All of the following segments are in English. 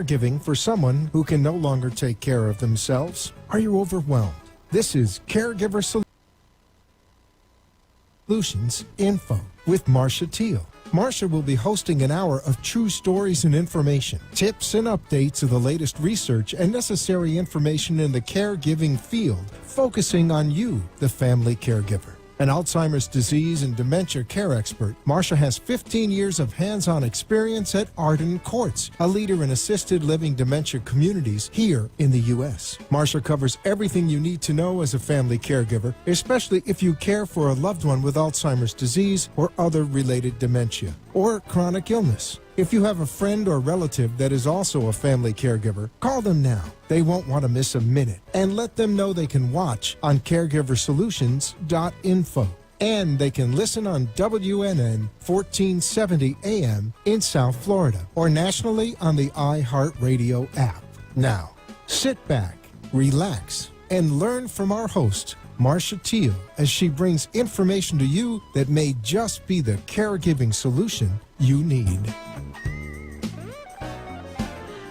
Caregiving for someone who can no longer take care of themselves? Are you overwhelmed? This is Caregiver Solutions Info with Marcia Teal. Marcia will be hosting an hour of true stories and information, tips and updates of the latest research and necessary information in the caregiving field, focusing on you, the family caregiver. An Alzheimer's disease and dementia care expert, Marcia has 15 years of hands-on experience at Arden Courts, a leader in assisted living dementia communities here in the U.S. Marcia covers everything you need to know as a family caregiver, especially if you care for a loved one with Alzheimer's disease or other related dementia or chronic illness. If you have a friend or relative that is also a family caregiver, call them now. They won't want to miss a minute. And let them know they can watch on caregiversolutions.info. And they can listen on WNN 1470 AM in South Florida or nationally on the iHeartRadio app. Now, sit back, relax, and learn from our host, Marcia Teal, as she brings information to you that may just be the caregiving solution you need.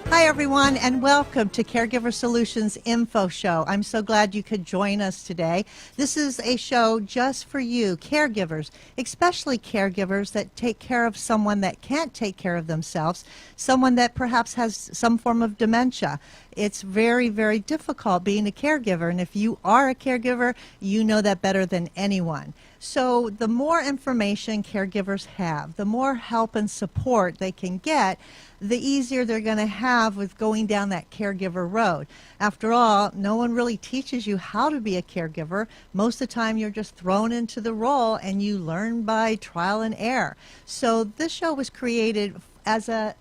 Hi, everyone, and welcome to Caregiver Solutions Info Show. I'm so glad you could join us today. This is a show just for you, caregivers, especially caregivers that take care of someone that can't take care of themselves, someone that perhaps has some form of dementia. It's very, very difficult being a caregiver, and if you are a caregiver, you know that better than anyone. So the more information caregivers have, the more help and support they can get, the easier they're going to have with going down that caregiver road. After all, no one really teaches you how to be a caregiver. Most of the time you're just thrown into the role and you learn by trial and error. So this show was created as an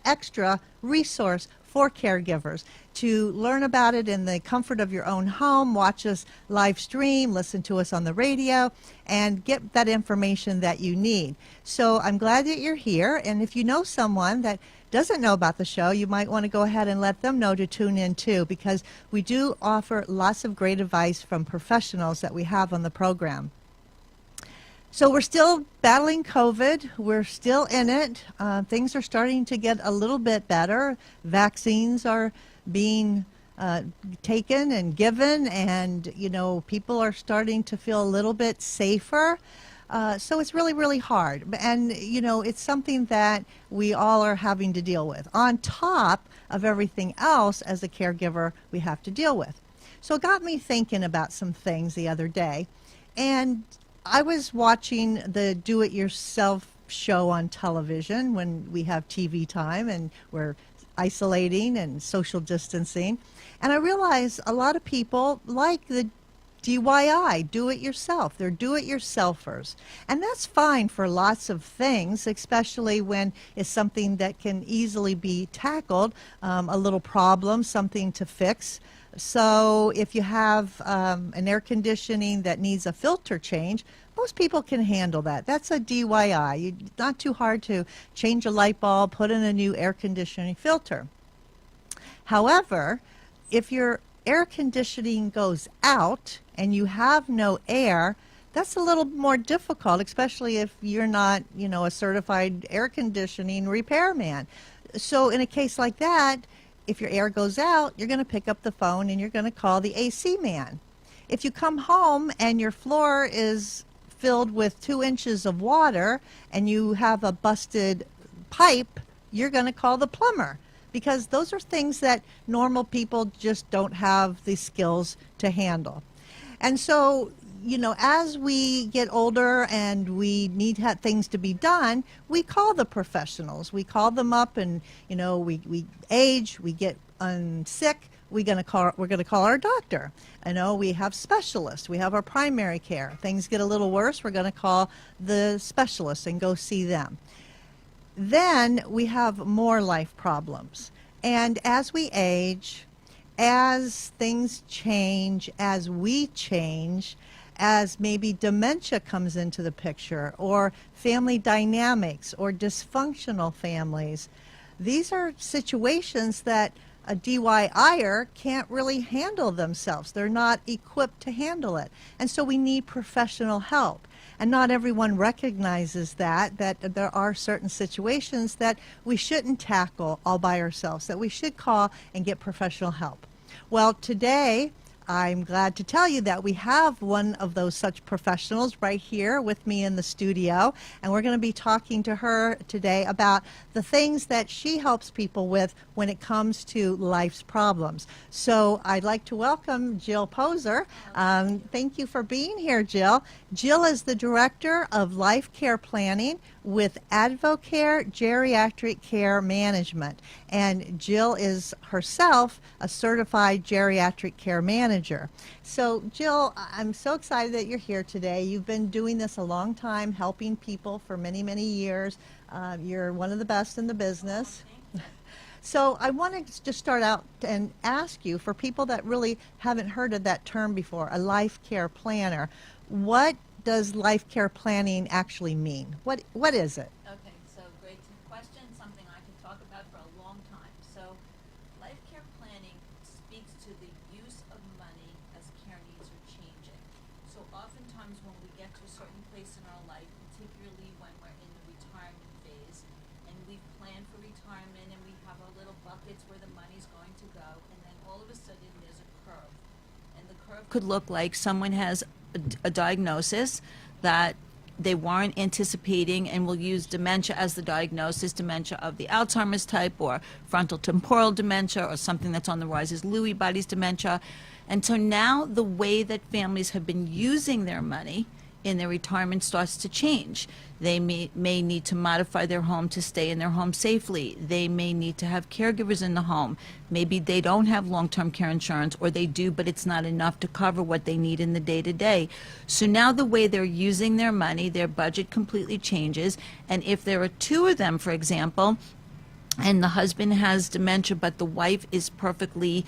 extra resource for caregivers to learn about it in the comfort of your own home, watch us live stream, listen to us on the radio, and get that information that you need. So I'm glad that you're here, and if you know someone that doesn't know about the show, you might want to go ahead and let them know to tune in too, because we do offer lots of great advice from professionals that we have on the program. So we're still battling COVID. We're still in it. Things are starting to get a little bit better. Vaccines are being taken and given, and people are starting to feel a little bit safer. So it's really, really hard. And it's something that we all are having to deal with on top of everything else as a caregiver we have to deal with. So it got me thinking about some things the other day, and I was watching the do-it-yourself show on television when we have TV time and we're isolating and social distancing. And I realized a lot of people like the DIY, do-it-yourself. They're do-it-yourselfers. And that's fine for lots of things, especially when it's something that can easily be tackled, a little problem, something to fix. So if you have an air conditioning that needs a filter change, most people can handle that. That's a DIY. It's not too hard to change a light bulb, put in a new air conditioning filter. However, if your air conditioning goes out and you have no air, that's a little more difficult, especially if you're not, a certified air conditioning repairman. So in a case like that, if your air goes out, you're going to pick up the phone and you're going to call the AC man. If you come home and your floor is filled with 2 inches of water and you have a busted pipe, you're going to call the plumber, because those are things that normal people just don't have the skills to handle. And so, as we get older and we need things to be done, we call the professionals. We call them up, and we age, we get sick. We're going to call our doctor. We have specialists. We have our primary care. Things get a little worse, we're going to call the specialists and go see them. Then we have more life problems. And as we age, as things change, as we change, as maybe dementia comes into the picture, or family dynamics, or dysfunctional families, these are situations that a DIYer can't really handle themselves. They're not equipped to handle it. And so we need professional help. And not everyone recognizes that there are certain situations that we shouldn't tackle all by ourselves, that we should call and get professional help. Well, today, I'm glad to tell you that we have one of those such professionals right here with me in the studio, and we're going to be talking to her today about the things that she helps people with when it comes to life's problems. So I'd like to welcome Jill Poser. Thank you for being here, Jill. Jill is the Director of Life Care Planning with Advocare Geriatric Care Management. And Jill is herself a certified geriatric care manager. So Jill, I'm so excited that you're here today. You've been doing this a long time, helping people for many, many years. You're one of the best in the business. So I wanted to just start out and ask you, for people that really haven't heard of that term before, a life care planner, what does life care planning actually mean? What is it? Okay, so great question, something I can talk about for a long time. So life care planning speaks to the use of money as care needs are changing. So oftentimes when we get to a certain place in our life, particularly when we're in the retirement phase, and we've planned for retirement and we have our little buckets where the money's going to go, and then all of a sudden there's a curve. And the curve could look like someone has a diagnosis that they weren't anticipating, and we'll use dementia as the diagnosis, dementia of the Alzheimer's type, or frontal temporal dementia, or something that's on the rise is Lewy bodies dementia. And so now the way that families have been using their money in their retirement starts to change. They may need to modify their home to stay in their home safely. They may need to have caregivers in the home. Maybe they don't have long-term care insurance, or they do, but it's not enough to cover what they need in the day-to-day. So now the way they're using their money, their budget completely changes. And if there are two of them, for example, and the husband has dementia, but the wife is perfectly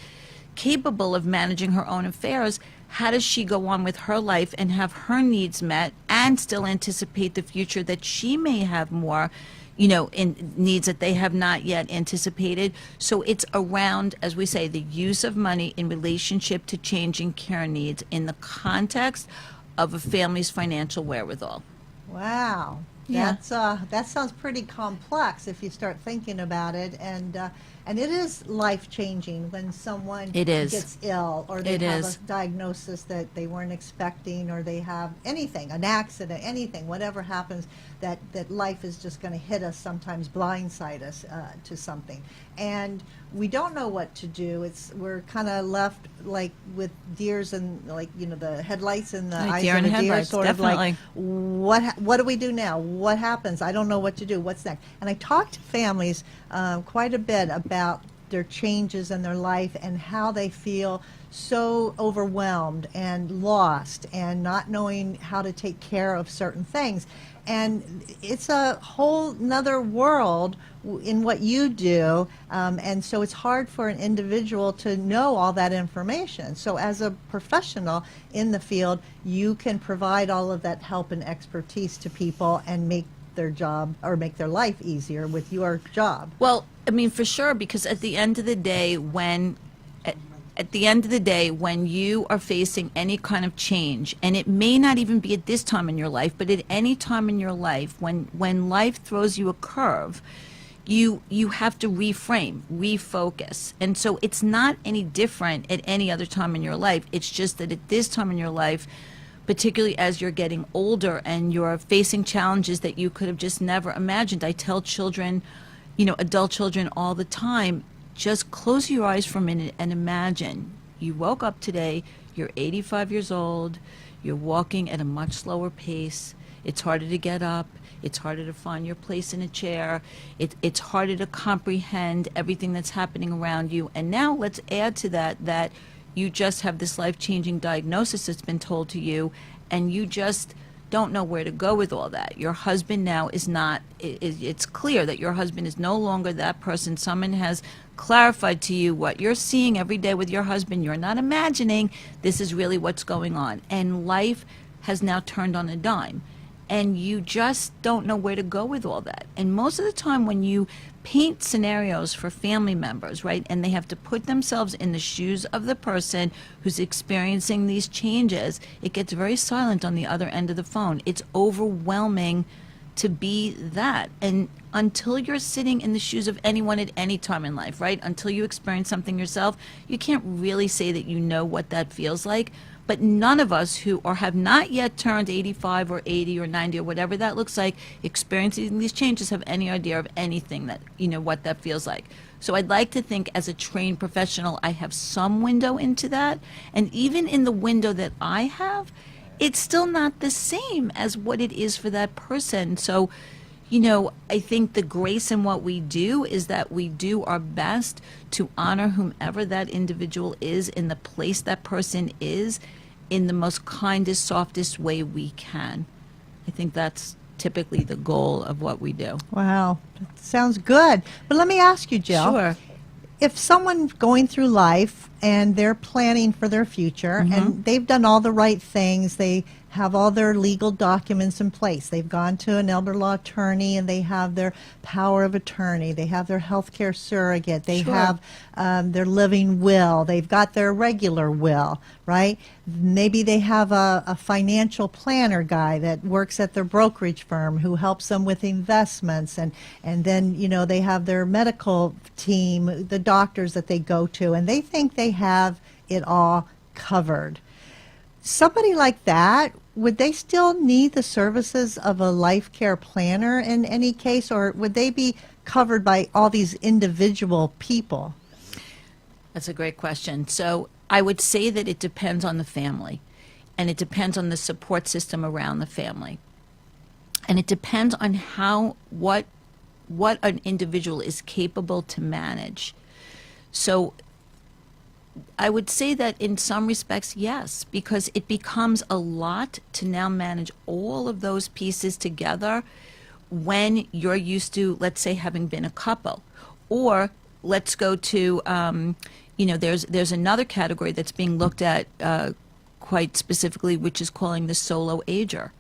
capable of managing her own affairs, how does she go on with her life and have her needs met and still anticipate the future that she may have more, in needs that they have not yet anticipated? So it's around, as we say, the use of money in relationship to changing care needs in the context of a family's financial wherewithal. Wow. Yeah. That sounds pretty complex if you start thinking about it, and it is life-changing when someone gets ill, or they have a diagnosis that they weren't expecting, or they have anything, an accident, anything, whatever happens, that life is just going to hit us, sometimes blindside us to something. And we don't know what to do. We're kind of left like with deers and the headlights in the eyes of a deer, sort of like, what do we do now? What happens? I don't know what to do. What's next? And I talked to families quite a bit about their changes in their life and how they feel so overwhelmed and lost and not knowing how to take care of certain things. And it's a whole nother world in what you do, and so it's hard for an individual to know all that information. So as a professional in the field, you can provide all of that help and expertise to people and make their job, or make their life easier with your job. Well, I mean, for sure, because at the end of the day, when you are facing any kind of change, and it may not even be at this time in your life, but at any time in your life, when life throws you a curve, you have to reframe, refocus. And so it's not any different at any other time in your life. It's just that at this time in your life, particularly as you're getting older and you're facing challenges that you could have just never imagined. I tell children, adult children all the time, just close your eyes for a minute and imagine you woke up today, you're 85 years old, you're walking at a much slower pace, it's harder to get up, it's harder to find your place in a chair, it's harder to comprehend everything that's happening around you. And now let's add to that you just have this life-changing diagnosis that's been told to you, and you just don't know where to go with all that. Your husband now is not, it's clear that your husband is no longer that person. Someone has clarified to you what you're seeing every day with your husband. You're not imagining. This is really what's going on. And life has now turned on a dime. and you just don't know where to go with all that. And most of the time when you paint scenarios for family members, right, and they have to put themselves in the shoes of the person who's experiencing these changes, it gets very silent on the other end of the phone. It's overwhelming to be that. And until you're sitting in the shoes of anyone at any time in life, right, until you experience something yourself, you can't really say that you know what that feels like. But none of us who or have not yet turned 85 or 80 or 90 or whatever that looks like, experiencing these changes, have any idea of anything that, what that feels like. So I'd like to think as a trained professional, I have some window into that. And even in the window that I have, it's still not the same as what it is for that person. So, I think the grace in what we do is that we do our best to honor whomever that individual is in the place that person is in the most kindest, softest way we can. I think that's typically the goal of what we do. Wow, that sounds good. But let me ask you, Jill. Sure. If someone's going through life and they're planning for their future and they've done all the right things, they have all their legal documents in place. They've gone to an elder law attorney and they have their power of attorney. They have their healthcare surrogate. They have their living will. They've got their regular will, right? Maybe they have a financial planner guy that works at their brokerage firm who helps them with investments. And then, they have their medical team, the doctors that they go to, and they think they have it all covered. Somebody like that, would they still need the services of a life care planner in any case, or would they be covered by all these individual people? That's a great question. So I would say that it depends on the family, and it depends on the support system around the family. And it depends on what an individual is capable to manage. So I would say that in some respects, yes, because it becomes a lot to now manage all of those pieces together when you're used to, let's say, having been a couple. Or let's go to, there's another category that's being looked at quite specifically, which is calling the solo ager.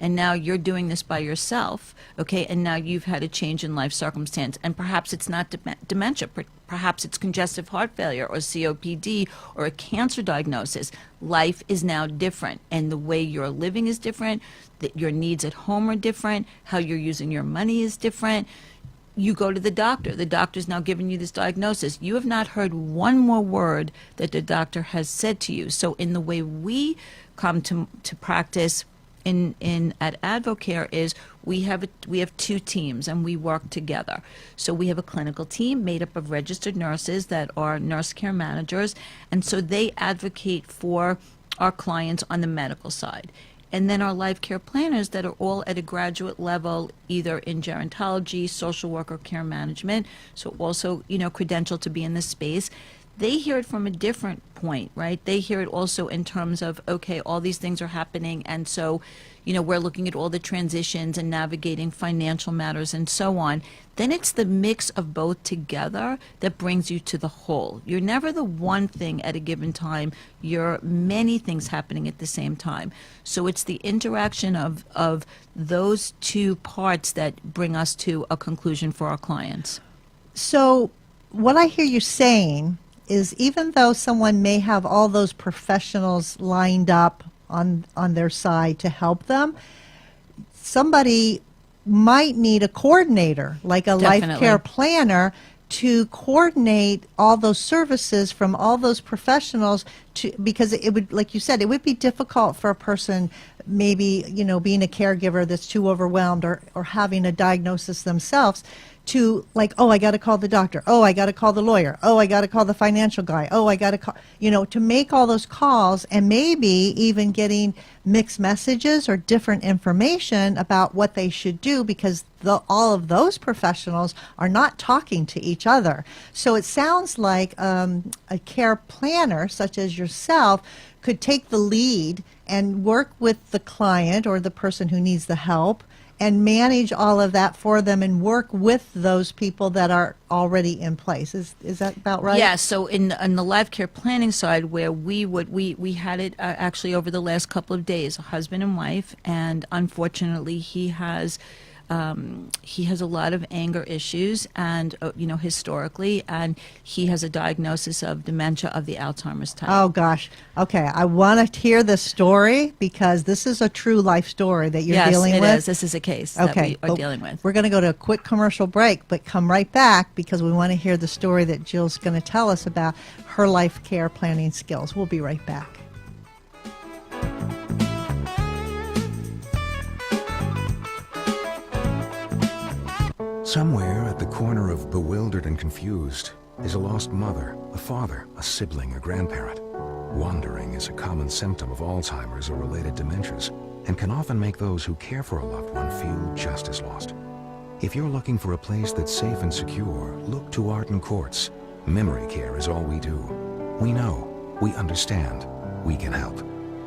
And now you're doing this by yourself, okay? And now you've had a change in life circumstance. And perhaps it's not dementia. Perhaps it's congestive heart failure or COPD or a cancer diagnosis. Life is now different. And the way you're living is different. That your needs at home are different. How you're using your money is different. You go to the doctor. The doctor's now giving you this diagnosis. You have not heard one more word that the doctor has said to you. So in the way we come to practice at Advocare is we have two teams and we work together. So we have a clinical team made up of registered nurses that are nurse care managers, and so they advocate for our clients on the medical side. And then our life care planners that are all at a graduate level, either in gerontology, social work, or care management, so also, credentialed to be in this space. They hear it from a different point, right? They hear it also in terms of, okay, all these things are happening, and so, we're looking at all the transitions and navigating financial matters and so on. Then it's the mix of both together that brings you to the whole. You're never the one thing at a given time. You're many things happening at the same time. So it's the interaction of those two parts that bring us to a conclusion for our clients. So what I hear you saying is even though someone may have all those professionals lined up on their side to help them, somebody might need a coordinator, like a Definitely. life care planner, to coordinate all those services from all those professionals because it would, like you said, it would be difficult for a person maybe, being a caregiver that's too overwhelmed or having a diagnosis themselves to I got to call the doctor. Oh, I got to call the lawyer. Oh, I got to call the financial guy. Oh, I got to call, to make all those calls and maybe even getting mixed messages or different information about what they should do because all of those professionals are not talking to each other. So it sounds like a care planner such as yourself could take the lead and work with the client or the person who needs the help and manage all of that for them and work with those people that are already in place. Is that about right? Yeah, so in the life care planning side, where we had it actually over the last couple of days, a husband and wife, and unfortunately he has a lot of anger issues, and historically, and he has a diagnosis of dementia of the Alzheimer's type. Oh gosh. Okay, I want to hear the story because this is a true life story that you're dealing with. Yes, it is. This is a case that we are but dealing with. We're going to go to a quick commercial break, but come right back because we want to hear the story that Jill's going to tell us about her life care planning skills. We'll be right back. Somewhere at the corner of bewildered and confused is a lost mother, a father, a sibling, a grandparent. Wandering is a common symptom of Alzheimer's or related dementias and can often make those who care for a loved one feel just as lost. If you're looking for a place that's safe and secure, look to Arden Courts. Memory care is all we do. We know, we understand, we can help.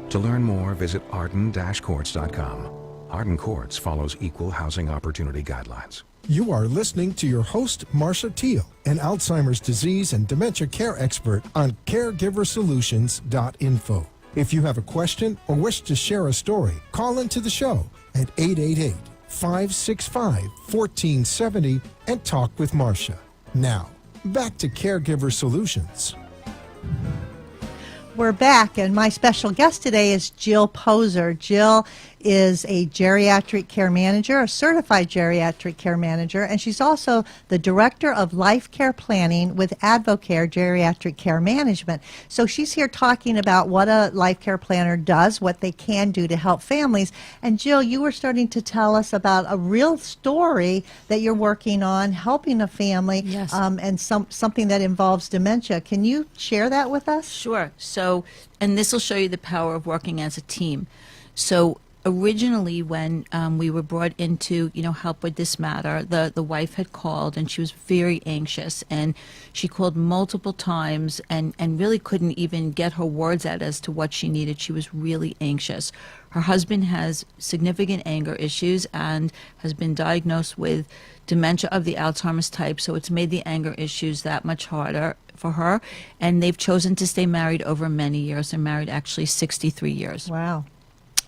To learn more, visit arden-courts.com. Arden Courts follows equal housing opportunity guidelines. You are listening to your host, Marcia Teal, an Alzheimer's disease and dementia care expert on caregiversolutions.info. If you have a question or wish to share a story, call into the show at 888-565-1470 and talk with Marcia. Now, back to Caregiver Solutions. We're back, and my special guest today is Jill Poser. Jill is a geriatric care manager, a certified geriatric care manager, and she's also the director of life care planning with Advocare Geriatric Care Management. So she's here talking about what a life care planner does, what they can do to help families. And Jill, you were starting to tell us about a real story that you're working on, helping a family, Yes. And something that involves dementia. Can you share that with us? Sure. So, and this will show you the power of working as a team. So originally when we were brought in to help with this matter, the wife had called and she was very anxious, and she called multiple times and really couldn't even get her words out as to what she needed. She was really anxious. Her husband has significant anger issues and has been diagnosed with dementia of the Alzheimer's type, so it's made the anger issues that much harder for her, and they've chosen to stay married over many years. They're married actually 63 years. Wow.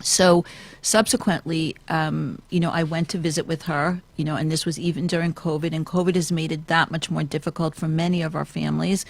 So subsequently, I went to visit with her, and this was even during COVID, and COVID has made it that much more difficult for many of our families,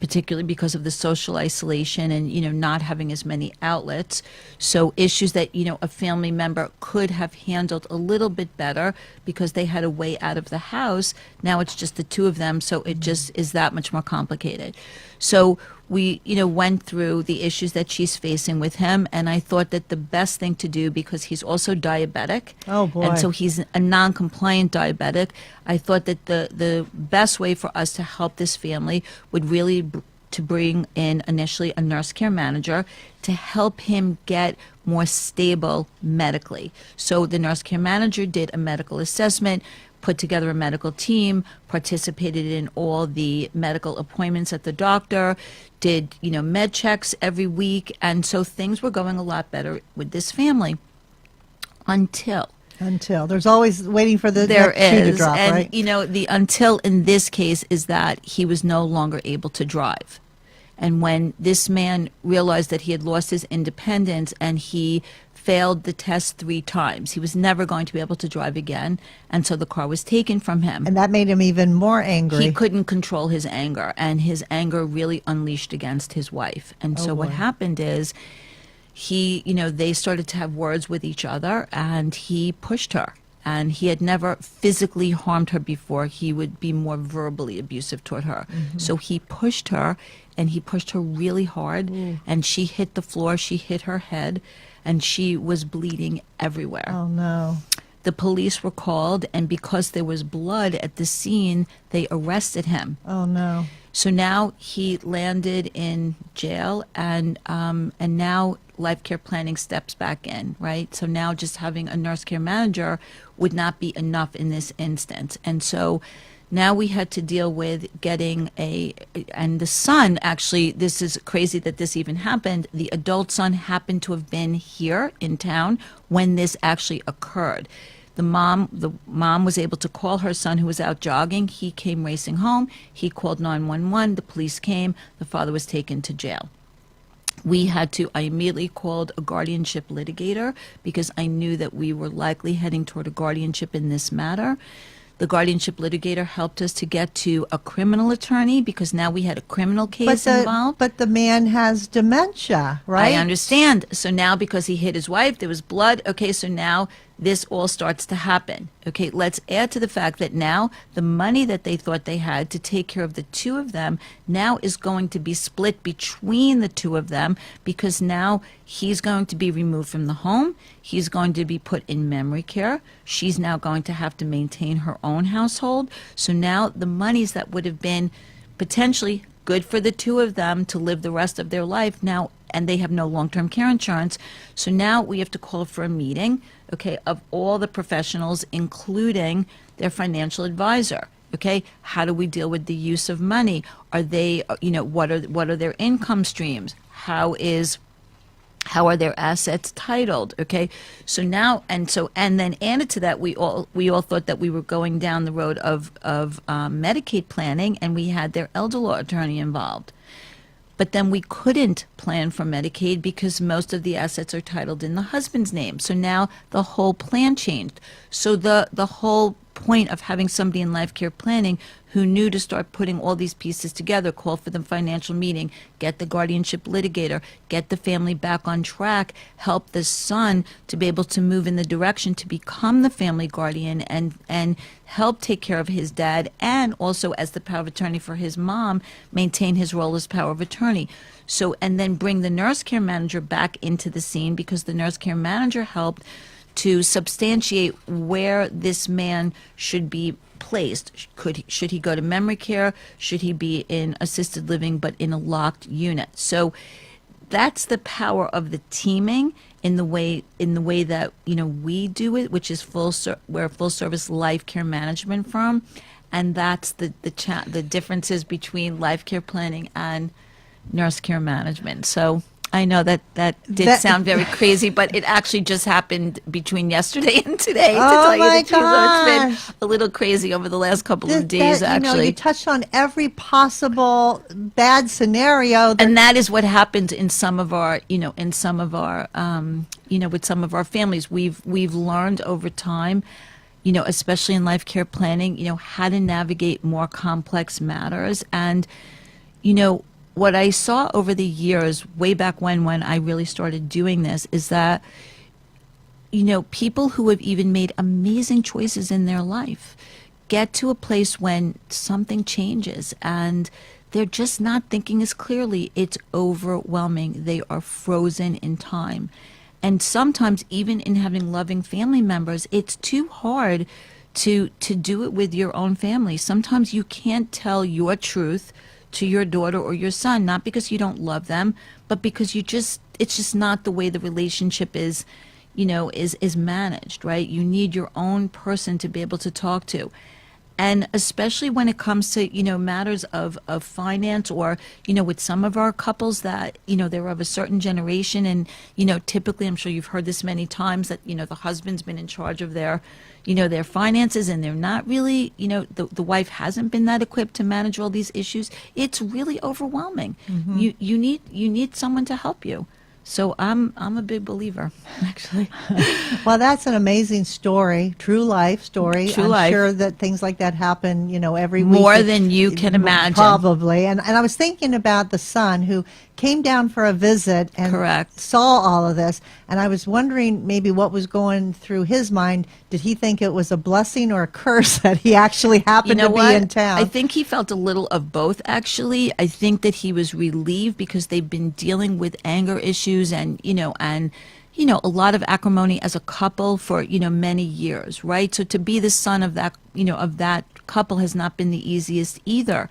particularly because of the social isolation and, not having as many outlets. So issues that, a family member could have handled a little bit better because they had a way out of the house. Now it's just the two of them, so it just is that much more complicated. So we, went through the issues that she's facing with him, and I thought that the best thing to do, because he's also diabetic, Oh, boy. and so he's a non-compliant diabetic, I thought that the best way for us to help this family would really to bring in initially a nurse care manager to help him get more stable medically. So the nurse care manager did a medical assessment, put together a medical team, participated in all the medical appointments at the doctor, did, med checks every week, and so things were going a lot better with this family until There's always waiting for the there next shoe to is, drop, and right? the until in this case is that he was no longer able to drive. And when this man realized that he had lost his independence and he failed the test 3 times, he was never going to be able to drive again, and so the car was taken from him. And that made him even more angry. He couldn't control his anger, and his anger really unleashed against his wife. And so what boy. happened is they started to have words with each other, and he pushed her. And he had never physically harmed her before. He would be more verbally abusive toward her. Mm-hmm. So he pushed her, and he pushed her really hard, and she hit the floor, she hit her head, and she was bleeding everywhere. Oh, no. The police were called, and because there was blood at the scene, they arrested him. Oh, no. So now he landed in jail, and now life care planning steps back in, right? So now just having a nurse care manager would not be enough in this instance. And so now we had to deal with getting and the son, actually, this is crazy that this even happened, the adult son happened to have been here in town when this actually occurred. The mom was able to call her son who was out jogging. He came racing home. He called 911. The police came. The father was taken to jail. I immediately called a guardianship litigator because I knew that we were likely heading toward a guardianship in this matter. The guardianship litigator helped us to get to a criminal attorney because now we had a criminal case involved. But the man has dementia, right? I understand. So now because he hit his wife, there was blood. Okay, so now this all starts to happen. Okay, let's add to the fact that now the money that they thought they had to take care of the two of them now is going to be split between the two of them because now he's going to be removed from the home. He's going to be put in memory care. She's now going to have to maintain her own household. So now the monies that would have been potentially good for the two of them to live the rest of their life now, and they have no long-term care insurance. So now we have to call for a meeting, okay, of all the professionals, including their financial advisor. Okay, how do we deal with the use of money? Are they, what are their income streams? How are their assets titled? Okay, so now and then added to that, we all thought that we were going down the road of Medicaid planning, and we had their elder law attorney involved. But then we couldn't plan for Medicaid because most of the assets are titled in the husband's name. So now the whole plan changed. So the whole point of having somebody in life care planning who knew to start putting all these pieces together, call for the financial meeting, get the guardianship litigator, get the family back on track, help the son to be able to move in the direction to become the family guardian and help take care of his dad, and also as the power of attorney for his mom, maintain his role as power of attorney. So, and then bring the nurse care manager back into the scene because the nurse care manager helped to substantiate where this man should be placed. Should he go to memory care? Should he be in assisted living but in a locked unit? So that's the power of the teaming in the way that we do it, which is we're a full service life care management firm, and that's the differences between life care planning and nurse care management. So I know that did sound very crazy, but it actually just happened between yesterday and today, to tell you the truth. So it's been a little crazy over the last couple of days, actually. You touched on every possible bad scenario. And that is what happens in some of our, with some of our families. We've learned over time, especially in life care planning, how to navigate more complex matters. And, what I saw over the years, way back when I really started doing this, is that, people who have even made amazing choices in their life get to a place when something changes and they're just not thinking as clearly. It's overwhelming. They are frozen in time. And sometimes even in having loving family members, it's too hard to do it with your own family. Sometimes you can't tell your truth to your daughter or your son, not because you don't love them, but because it's just not the way the relationship is managed, right? You need your own person to be able to talk to. And especially when it comes to, matters of finance or, with some of our couples that, they're of a certain generation and, typically, I'm sure you've heard this many times that, the husband's been in charge of their finances and they're not really, the wife hasn't been that equipped to manage all these issues. It's really overwhelming. Mm-hmm. You need someone to help you. So I'm a big believer, actually. Well, that's an amazing story, true life story. I'm sure that things like that happen, every week. More than you can imagine. Probably. And I was thinking about the son who came down for a visit and Correct. Saw all of this. And I was wondering maybe what was going through his mind. Did he think it was a blessing or a curse that he actually happened to be in town? I think he felt a little of both, actually. I think that he was relieved because they've been dealing with anger issues and a lot of acrimony as a couple for, many years, right? So to be the son of that, of that couple has not been the easiest either.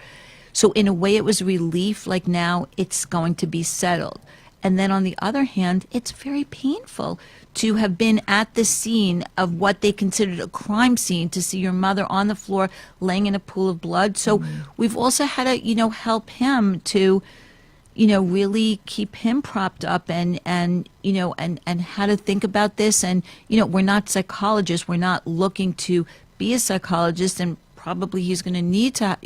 So in a way it was relief, like now it's going to be settled. And then on the other hand, it's very painful to have been at the scene of what they considered a crime scene, to see your mother on the floor laying in a pool of blood. So we've also had to, help him to really keep him propped up and how to think about this. And, we're not psychologists. We're not looking to be a psychologist, and probably he's going to need to,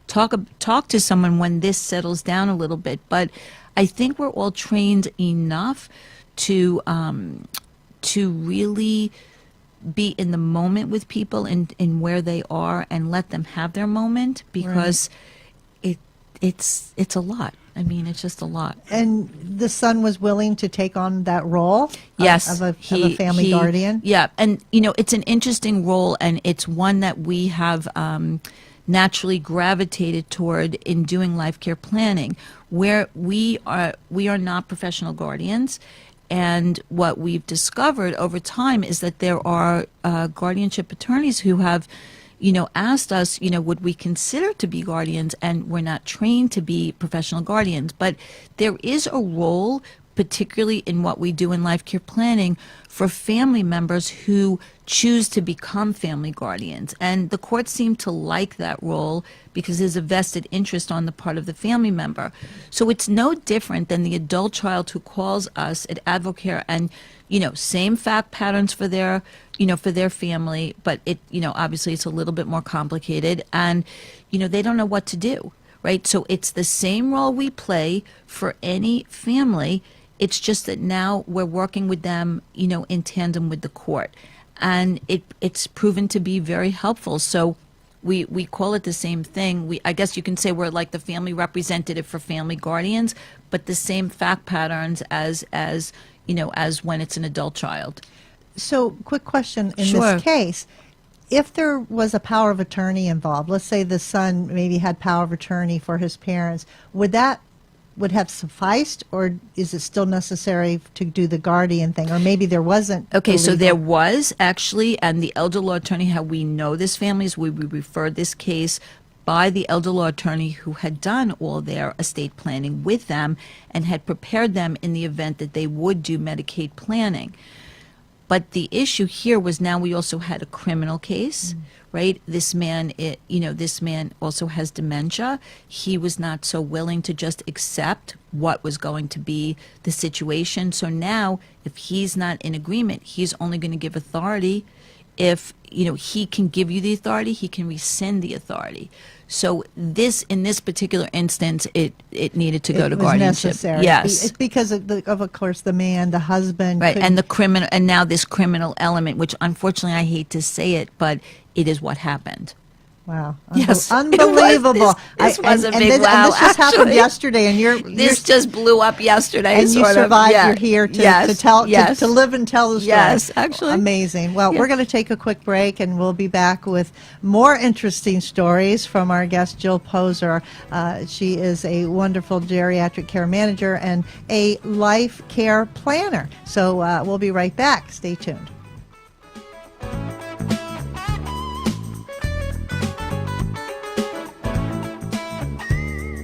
talk to someone when this settles down a little bit. But I think we're all trained enough to really be in the moment with people in where they are and let them have their moment, because it's a lot. I mean, it's just a lot. And the son was willing to take on that role Yes, of a family guardian? Yeah, and, it's an interesting role, and it's one that we have naturally gravitated toward in doing life care planning, where we are not professional guardians. And what we've discovered over time is that there are guardianship attorneys who have asked us, would we consider to be guardians? And we're not trained to be professional guardians. But there is a role, particularly in what we do in life care planning, for family members who choose to become family guardians. And the courts seem to like that role because there's a vested interest on the part of the family member. So it's no different than the adult child who calls us at Advocare, and same fact patterns for their family, but it obviously it's a little bit more complicated, and they don't know what to do, right? So it's the same role we play for any family. It's just that now we're working with them, in tandem with the court, and it's proven to be very helpful. So we call it the same thing. I guess you can say we're like the family representative for family guardians, but the same fact patterns as when it's an adult child. So, quick question in Sure. this case. If there was a power of attorney involved, let's say the son maybe had power of attorney for his parents, would have sufficed, or is it still necessary to do the guardian thing? Or maybe there wasn't. Okay, so legal- there was actually, and the elder law attorney, how we know this family is we referred this case by the elder law attorney who had done all their estate planning with them and had prepared them in the event that they would do Medicaid planning. But the issue here was now we also had a criminal case, right? This man, this man also has dementia. He was not so willing to just accept what was going to be the situation. So now, if he's not in agreement, he's only going to give authority if, he can give you the authority, he can rescind the authority. So in this particular instance, it needed to go to it was guardianship. necessary. Yes. It's because of course, the man, the husband. Right, couldn't- and the criminal, and now this criminal element, which unfortunately I hate to say it, but it is what happened. Wow. Yes, Unbelievable. This was a big this, wow, And this just happened actually. yesterday, and you're This just blew up yesterday. and you sort of. survived. Yeah. You're here to Yes, tell yes. to live and tell the story. Yes, actually. Amazing. Well, Yeah. we're going to take a quick break, and we'll be back with more interesting stories from our guest Jill Poser. She is a wonderful geriatric care manager and a life care planner. So we'll be right back. Stay tuned.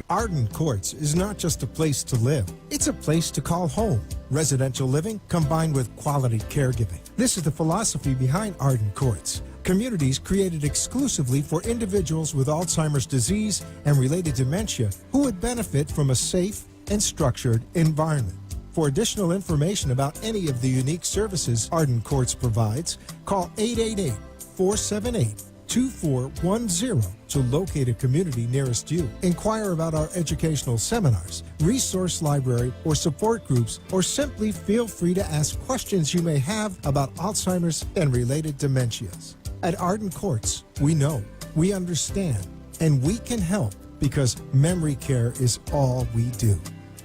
Arden Courts is not just a place to live, it's a place to call home. Residential living combined with quality caregiving. This is the philosophy behind Arden Courts. Communities created exclusively for individuals with Alzheimer's disease and related dementia who would benefit from a safe and structured environment. For additional information about any of the unique services Arden Courts provides, call 888-478-2410 to locate a community nearest you. Inquire about our educational seminars, resource library, or support groups, or simply feel free to ask questions you may have about Alzheimer's and related dementias. At Arden Courts, we know, we understand, and we can help because memory care is all we do.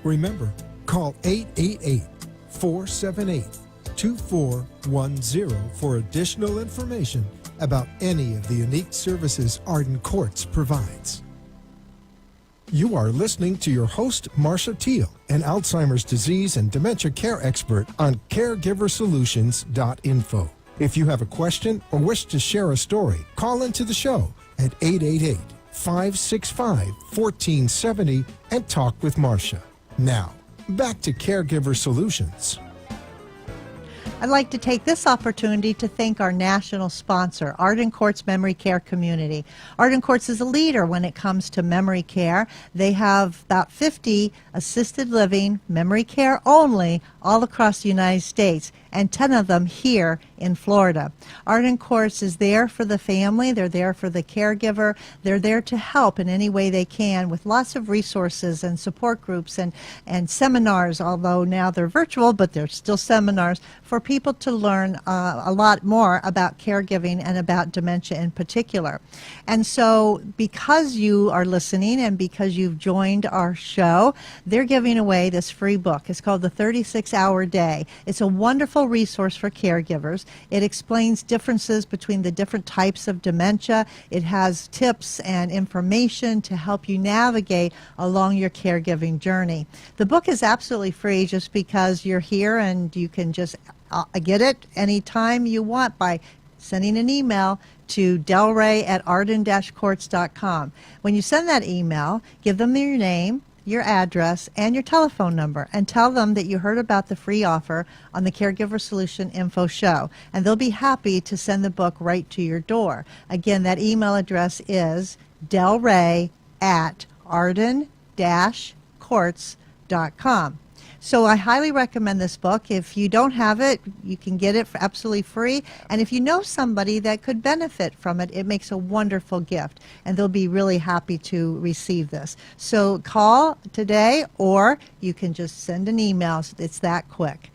Remember, call 888-478-2410 for additional information about any of the unique services Arden Courts provides. You are listening to your host, Marcia Teal, an Alzheimer's disease and dementia care expert on caregiversolutions.info. If you have a question or wish to share a story, call into the show at 888-565-1470 and talk with Marcia. Now, back to Caregiver Solutions. I'd like to take this opportunity to thank our national sponsor, Arden Courts Memory Care Community. Arden Courts is a leader when it comes to memory care. They have about 50 assisted living, memory care only, all across the United States, and 10 of them here in Florida. Arden Courts is there for the family. They're there for the caregiver. They're there to help in any way they can with lots of resources and support groups and seminars, although now they're virtual, but they're still seminars for people to learn a lot more about caregiving and about dementia in particular. And so because you are listening and because you've joined our show, they're giving away this free book. It's called The 36-Hour Day. It's a wonderful resource for caregivers. It explains differences between the different types of dementia. It has tips and information to help you navigate along your caregiving journey. The book is absolutely free just because you're here and you can just get it anytime you want by sending an email to delray@arden-courts.com. When you send that email, give them your name, your address, and your telephone number, and tell them that you heard about the free offer on the Caregiver Solution Info Show, and they'll be happy to send the book right to your door. Again, that email address is delray@arden-courts.com. So I highly recommend this book. If you don't have it, you can get it for absolutely free. And if you know somebody that could benefit from it, it makes a wonderful gift. And they'll be really happy to receive this. So call today, or you can just send an email. It's that quick.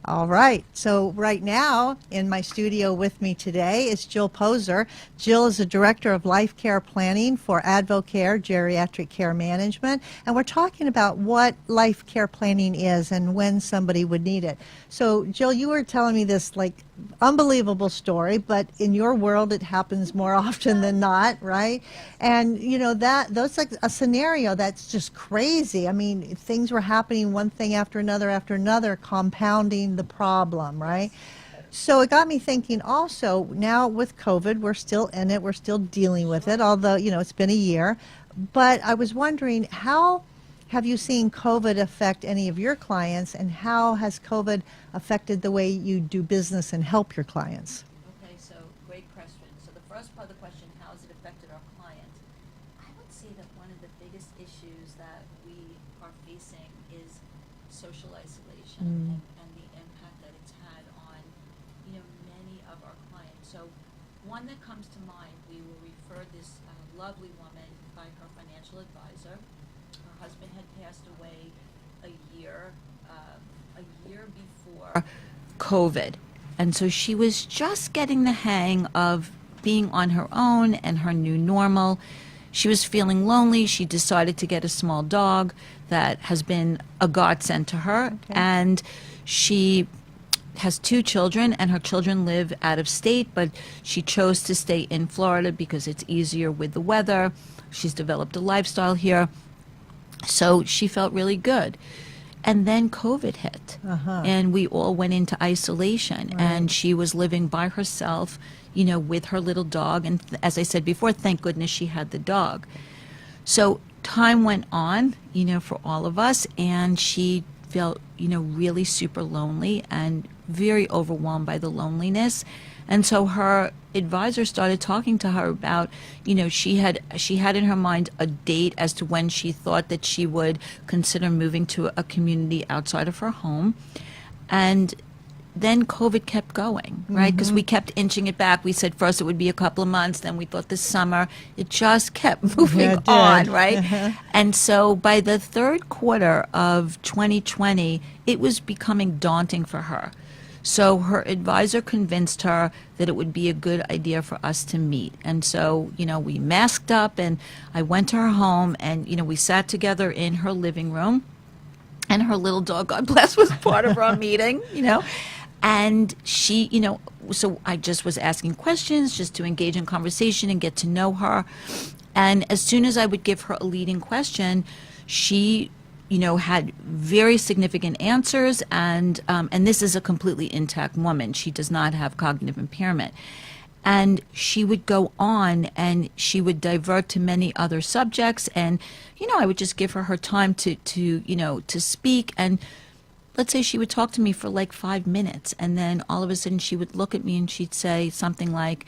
All right. So right now in my studio with me today is Jill Poser. Jill is the Director of Life Care Planning for AdvoCare Geriatric Care Management. And we're talking about what life care planning is and when somebody would need it. So Jill, you were telling me this like unbelievable story, but in your world it happens more often than not, right? And you know that's like a scenario that's just crazy. I mean, things were happening one thing after another, compounding the problem, right? So it got me thinking also, now with COVID, we're still in it, we're still dealing with it, although, you know, it's been a year. But I was wondering, how have you seen COVID affect any of your clients, and how has COVID affected the way you do business and help your clients? Okay, so great question. So the first part of the question, how has it affected our clients? I would say that one of the biggest issues that we are facing is social isolation and the impact that it's had on, you know, many of our clients. So one that comes to mind, we will refer this lovely woman by her financial advisor. Her husband had passed away a year before COVID. And so she was just getting the hang of being on her own and her new normal. She was feeling lonely. She decided to get a small dog that has been a godsend to her. Okay. And she has 2 children, and her children live out of state, but she chose to stay in Florida because it's easier with the weather. She's developed a lifestyle here. So she felt really good. And then COVID hit, and we all went into isolation, and she was living by herself, you know, with her little dog. And as I said before, thank goodness she had the dog. So time went on, you know, for all of us, and she felt, you know, really super lonely and very overwhelmed by the loneliness. And so her advisor started talking to her about, you know, she had in her mind a date as to when she thought that she would consider moving to a community outside of her home. And then COVID kept going, right? Because we kept inching it back. We said first it would be a couple of months, then we thought this summer. It just kept moving on, right? And so by the third quarter of 2020, it was becoming daunting for her. So her advisor convinced her that it would be a good idea for us to meet. And so, you know, we masked up, and I went to her home, and, you know, we sat together in her living room, and her little dog, God bless, was part of our meeting, you know. And she, you know, so I just was asking questions just to engage in conversation and get to know her. And as soon as I would give her a leading question, she, you know, had very significant answers, and this is a completely intact woman. She does not have cognitive impairment. And she would go on, and she would divert to many other subjects, and, you know, I would just give her time to you know, to speak. And let's say she would talk to me for like 5 minutes, and then all of a sudden she would look at me and she'd say something like,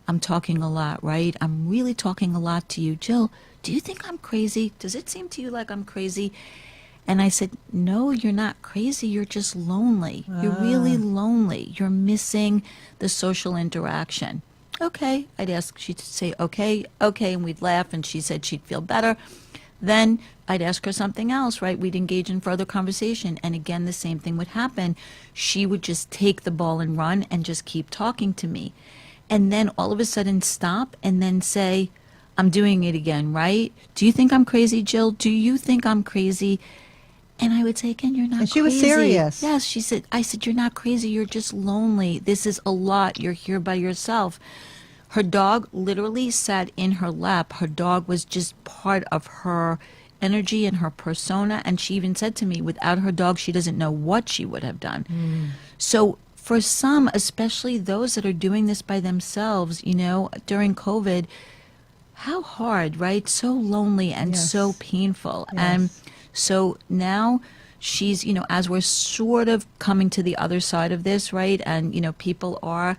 I'm talking a lot, right? I'm really talking a lot to you. Jill, do you think I'm crazy? Does it seem to you like I'm crazy? And I said, no, you're not crazy. You're just lonely. You're really lonely. You're missing the social interaction. Okay. I'd ask, she'd say, okay, and we'd laugh, and she said she'd feel better. Then I'd ask her something else, right? We'd engage in further conversation. And again, the same thing would happen. She would just take the ball and run and just keep talking to me. And then all of a sudden stop and then say, I'm doing it again, right? Do you think I'm crazy, Jill? Do you think I'm crazy? And I would say, again, you're not And she crazy. was serious. Yes, she said, I said, you're not crazy. You're just lonely. This is a lot. You're here by yourself. Her dog literally sat in her lap. Her dog was just part of her energy and her persona. And she even said to me, without her dog, she doesn't know what she would have done. So for some, especially those that are doing this by themselves, you know, during COVID, how hard, right? So lonely and Yes. so painful. Yes. And so now she's, you know, as we're sort of coming to the other side of this, right? And, you know, people are,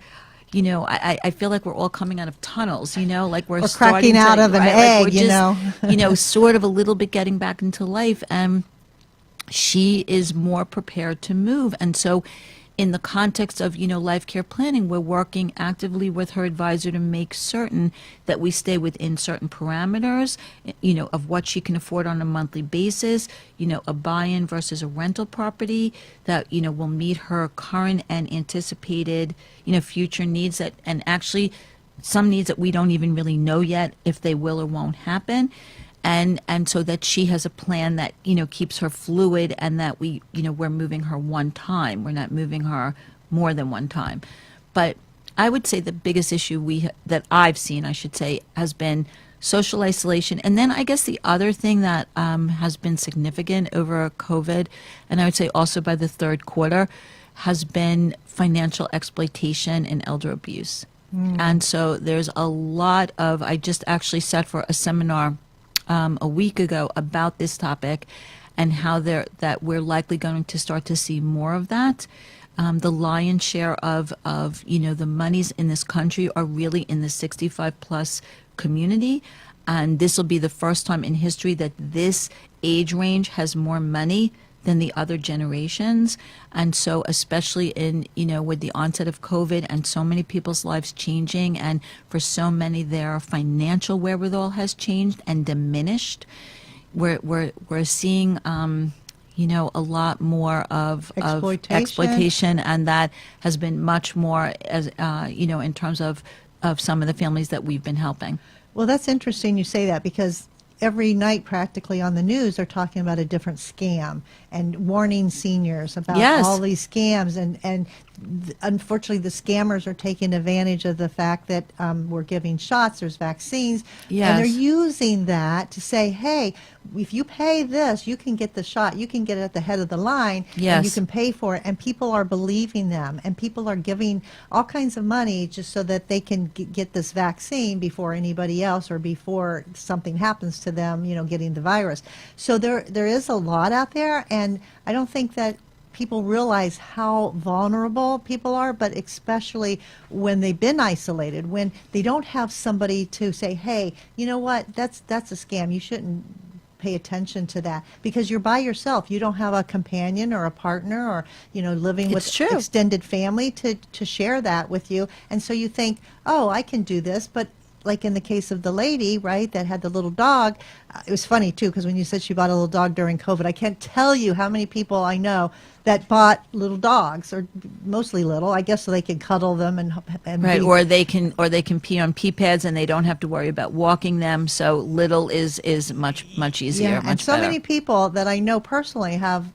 you know, I feel like we're all coming out of tunnels, you know, like we're cracking starting out to, of an right? egg, like we're you just, know. you know, sort of a little bit getting back into life. And she is more prepared to move. And so in the context of, you know, life care planning, we're working actively with her advisor to make certain that we stay within certain parameters, you know, of what she can afford on a monthly basis, you know, a buy-in versus a rental property that, you know, will meet her current and anticipated, you know, future needs that, and actually some needs that we don't even really know yet if they will or won't happen. And so that she has a plan that, you know, keeps her fluid, and that we, you know, we're moving her one time. We're not moving her more than one time. But I would say the biggest issue that I've seen, I should say, has been social isolation. And then I guess the other thing that has been significant over COVID, and I would say also by the third quarter, has been financial exploitation and elder abuse. And so there's a lot of, I just actually sat for a seminar a week ago about this topic, and how that we're likely going to start to see more of that. The lion's share of you know, the monies in this country are really in the 65 plus community, and this will be the first time in history that this age range has more money than the other generations. And so especially in, you know, with the onset of COVID and so many people's lives changing, and for so many their financial wherewithal has changed and diminished, we're seeing you know, a lot more of exploitation, and that has been much more, as you know, in terms of some of the families that we've been helping. Well, that's interesting you say that, because every night practically on the news they're talking about a different scam and warning seniors about Yes. all these scams, and unfortunately the scammers are taking advantage of the fact that we're giving shots, there's vaccines, Yes. and they're using that to say, hey, if you pay this, you can get the shot, you can get it at the head of the line, and you Yes. can pay for it, and people are believing them, and people are giving all kinds of money just so that they can get this vaccine before anybody else, or before something happens to them, you know, getting the virus. So there is a lot out there, and I don't think that people realize how vulnerable people are, but especially when they've been isolated, when they don't have somebody to say, hey, you know what, that's a scam, you shouldn't pay attention to that, because you're by yourself. You don't have a companion or a partner, or, you know, living with It's true. extended family to share that with you. And so you think, oh, I can do this. But like in the case of the lady, right, that had the little dog, it was funny too, because when you said she bought a little dog during COVID, I can't tell you how many people I know that bought little dogs, or mostly little, I guess, so they can cuddle them and Right, be- or they can pee on pee pads, and they don't have to worry about walking them. So little is much easier, yeah, much and so better. many people that I know personally have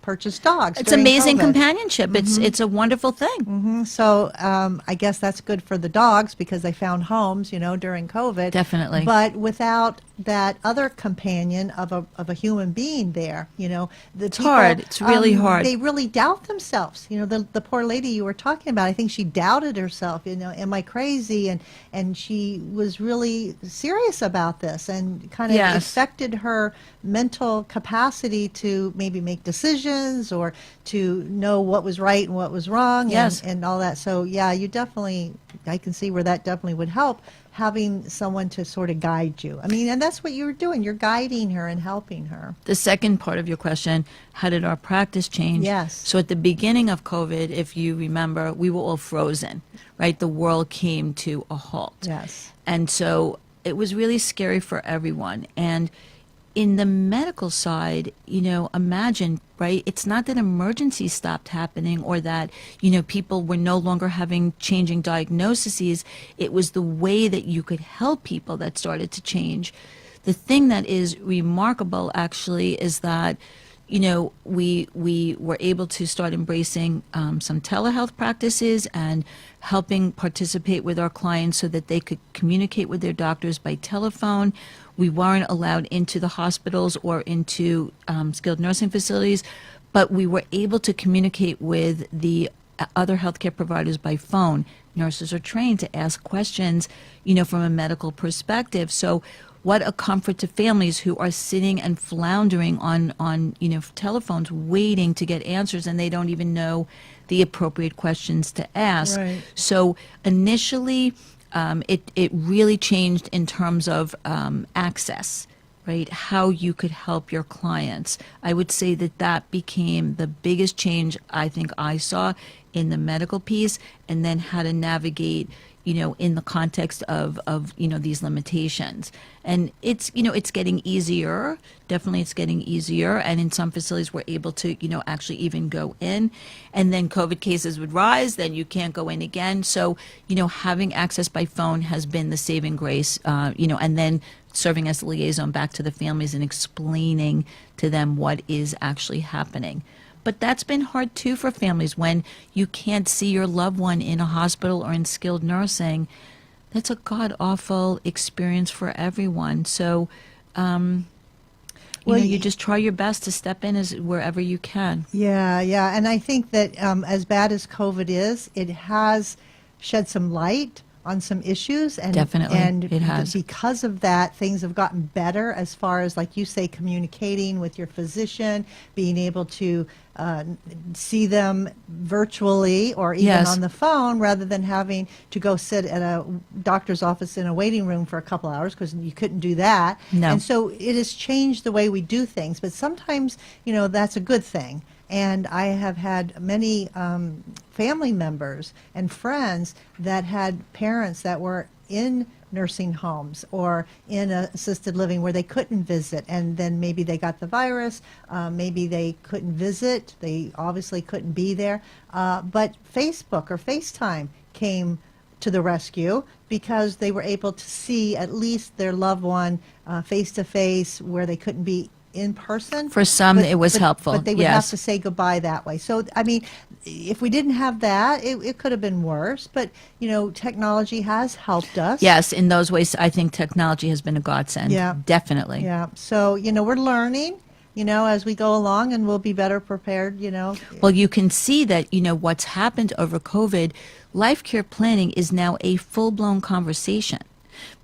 purchased dogs. It's during amazing COVID. companionship. It's a wonderful thing. So I guess that's good for the dogs, because they found homes, you know, during COVID. Definitely. But without that other companion of a human being there. It's hard. It's really hard. They really doubt themselves. The poor lady you were talking about, I think she doubted herself. Am I crazy? And she was really serious about this, and kind of Yes. affected her mental capacity to maybe make decisions or to know what was right and what was wrong. Yes. And all that. So yeah, I can see where that definitely would help, having someone to sort of guide you. I mean, and that's what you were doing. You're guiding her and helping her. The second part of your question, how did our practice change? Yes. So at the beginning of COVID, if you remember, we were all frozen, right? The world came to a halt. Yes. And so it was really scary for everyone. And in the medical side, imagine, right? It's not that emergencies stopped happening or that, people were no longer having changing diagnoses. It was the way that you could help people that started to change. The thing that is remarkable, actually, is that, we were able to start embracing some telehealth practices and helping participate with our clients so that they could communicate with their doctors by telephone. We weren't allowed into the hospitals or into skilled nursing facilities, but we were able to communicate with the other healthcare providers by phone. Nurses are trained to ask questions, from a medical perspective. So what a comfort to families who are sitting and floundering on telephones waiting to get answers, and they don't even know the appropriate questions to ask. Right. So initially, it really changed in terms of access, right? How you could help your clients. I would say that became the biggest change I think I saw in the medical piece, and then how to navigate, in the context of these limitations. And it's getting easier. Definitely it's getting easier. And in some facilities we're able to, actually even go in. And then COVID cases would rise, then you can't go in again. So, having access by phone has been the saving grace, and then serving as a liaison back to the families and explaining to them what is actually happening. But that's been hard too for families when you can't see your loved one in a hospital or in skilled nursing. That's a god-awful experience for everyone. So, you just try your best to step in wherever you can. Yeah. And I think that as bad as COVID is, it has shed some light on some issues, and Definitely, and it has. because of that, things have gotten better as far as, like you say, communicating with your physician, being able to see them virtually or even Yes. on the phone, rather than having to go sit at a doctor's office in a waiting room for a couple hours, because you couldn't do that. No. And so it has changed the way we do things, but sometimes that's a good thing. And I have had many family members and friends that had parents that were in nursing homes or in assisted living where they couldn't visit, and then maybe they got the virus, maybe they couldn't visit, they obviously couldn't be there, but Facebook or FaceTime came to the rescue, because they were able to see at least their loved one face to face where they couldn't be in person. For some, it was helpful. But they would Yes. have to say goodbye that way. So, I mean, if we didn't have that, it could have been worse. But, technology has helped us. Yes, in those ways, I think technology has been a godsend. Yeah. Definitely. Yeah. So, we're learning, as we go along, and we'll be better prepared, Well, you can see that, what's happened over COVID, life care planning is now a full-blown conversation.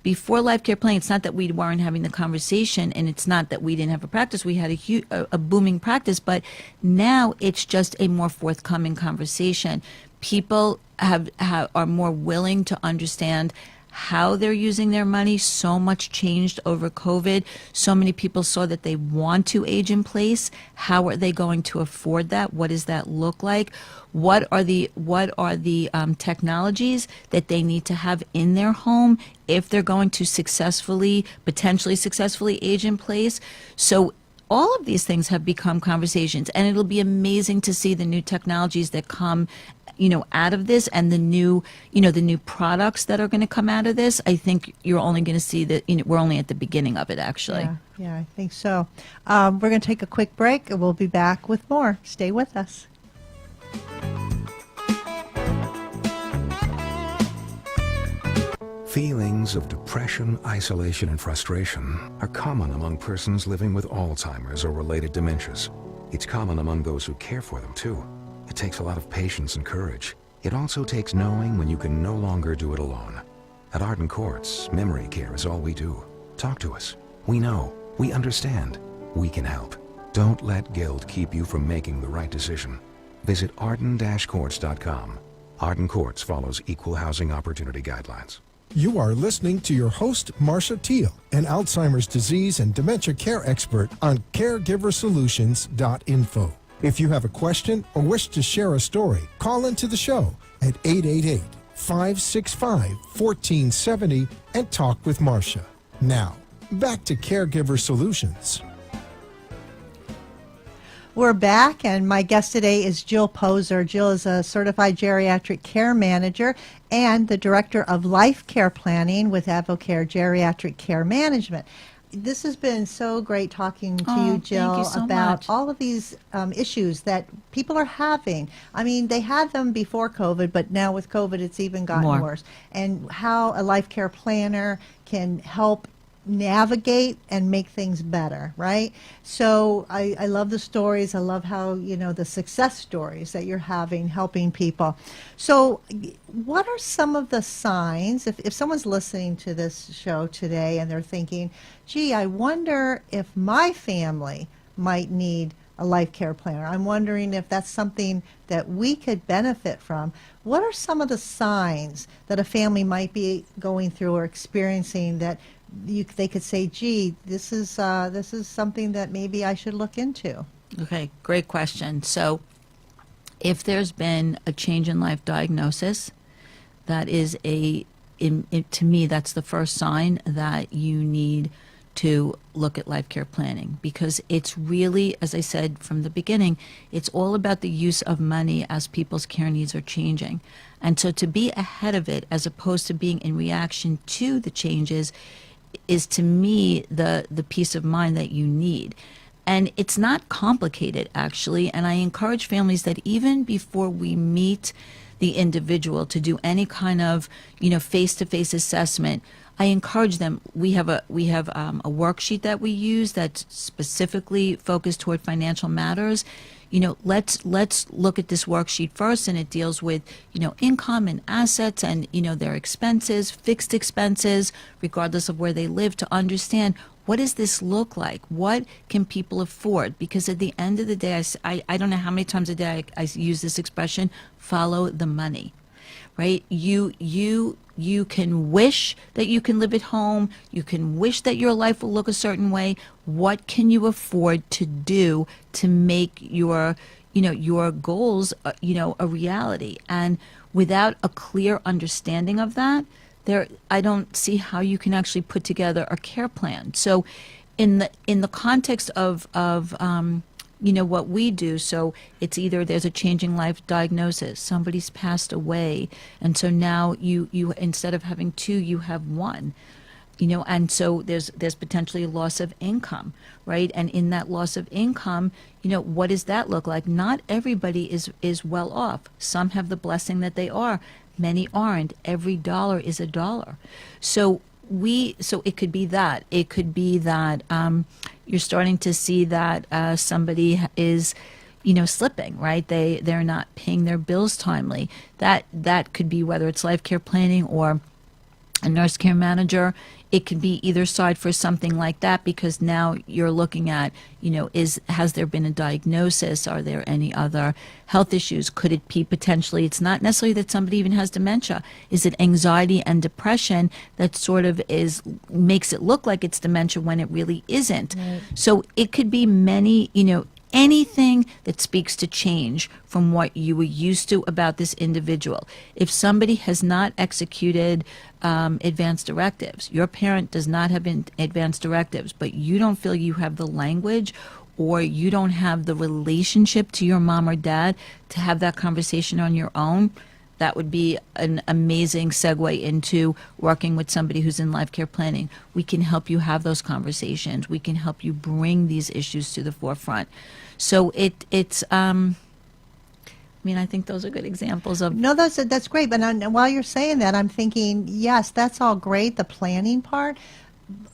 Before life care planning, it's not that we weren't having the conversation, and it's not that we didn't have a practice. We had a booming practice, but now it's just a more forthcoming conversation. People are more willing to understand how they're using their money. So much changed over COVID. So many people saw that they want to age in place. How are they going to afford that? What does that look like? What are the technologies that they need to have in their home if they're going to potentially successfully age in place? So all of these things have become conversations, and it'll be amazing to see the new technologies that come out of this, and the new products that are going to come out of this. I think you're only going to see that we're only at the beginning of it, actually. Yeah, I think so. We're going to take a quick break, and we'll be back with more. Stay with us. Feelings of depression, isolation, and frustration are common among persons living with Alzheimer's or related dementias. It's common among those who care for them, too. It takes a lot of patience and courage. It also takes knowing when you can no longer do it alone. At Arden Courts, memory care is all we do. Talk to us. We know. We understand. We can help. Don't let guilt keep you from making the right decision. Visit arden-courts.com. Arden Courts follows equal housing opportunity guidelines. You are listening to your host, Marcia Teal, an Alzheimer's disease and dementia care expert on caregiversolutions.info. If you have a question or wish to share a story, call into the show at 888-565-1470 and talk with Marcia. Now, back to Caregiver Solutions. We're back, and my guest today is Jill Poser. Jill is a certified geriatric care manager and the director of life care planning with AdvoCare Geriatric Care Management. This has been so great talking to you, Jill, thank you so about much. all of these issues that people are having. I mean, they had them before COVID, but now with COVID, it's even gotten More. worse. And how a life care planner can help navigate and make things better, right? So I love the stories. I love how, the success stories that you're having helping people. So what are some of the signs, if someone's listening to this show today and they're thinking, gee, I wonder if my family might need a life care planner. I'm wondering if that's something that we could benefit from. What are some of the signs that a family might be going through or experiencing that they could say, gee, this is something that maybe I should look into? Okay, great question. So if there's been a change in life diagnosis, that is to me, that's the first sign that you need to look at life care planning, because it's really, as I said from the beginning, it's all about the use of money as people's care needs are changing. And so to be ahead of it as opposed to being in reaction to the changes is, to me, the peace of mind that you need. And it's not complicated, actually, and I encourage families that even before we meet the individual to do any kind of, face-to-face assessment, I encourage them. We have a worksheet that we use that's specifically focused toward financial matters. Let's look at this worksheet first, and it deals with income and assets and their expenses, fixed expenses, regardless of where they live, to understand what does this look like? What can people afford? Because at the end of the day, I don't know how many times a day I use this expression: follow the money. Right? You can wish that you can live at home. You can wish that your life will look a certain way. What can you afford to do to make your goals, a reality? And without a clear understanding of that, I don't see how you can actually put together a care plan. So, in the context of what we do, so it's either there's a changing life diagnosis, somebody's passed away, and so now you instead of having two, you have one, and so there's potentially a loss of income, right? And in that loss of income, what does that look like? Not everybody is well off. Some have the blessing that they are. Many aren't. Every dollar is a dollar. So it could be that. It could be that you're starting to see that somebody is, slipping, right? They're not paying their bills timely. That could be whether it's life care planning or a nurse care manager. It could be either side for something like that, because now you're looking at, has there been a diagnosis? Are there any other health issues? Could it be potentially, it's not necessarily that somebody even has dementia. Is it anxiety and depression that sort of makes it look like it's dementia when it really isn't? Right. So it could be many, anything that speaks to change from what you were used to about this individual. If somebody has not executed advanced directives, your parent does not have advanced directives, but you don't feel you have the language or you don't have the relationship to your mom or dad to have that conversation on your own, that would be an amazing segue into working with somebody who's in life care planning. We can help you have those conversations. We can help you bring these issues to the forefront. So it's mean, I think those are good examples of. No, that's great. But while you're saying that, I'm thinking, yes, that's all great, the planning part.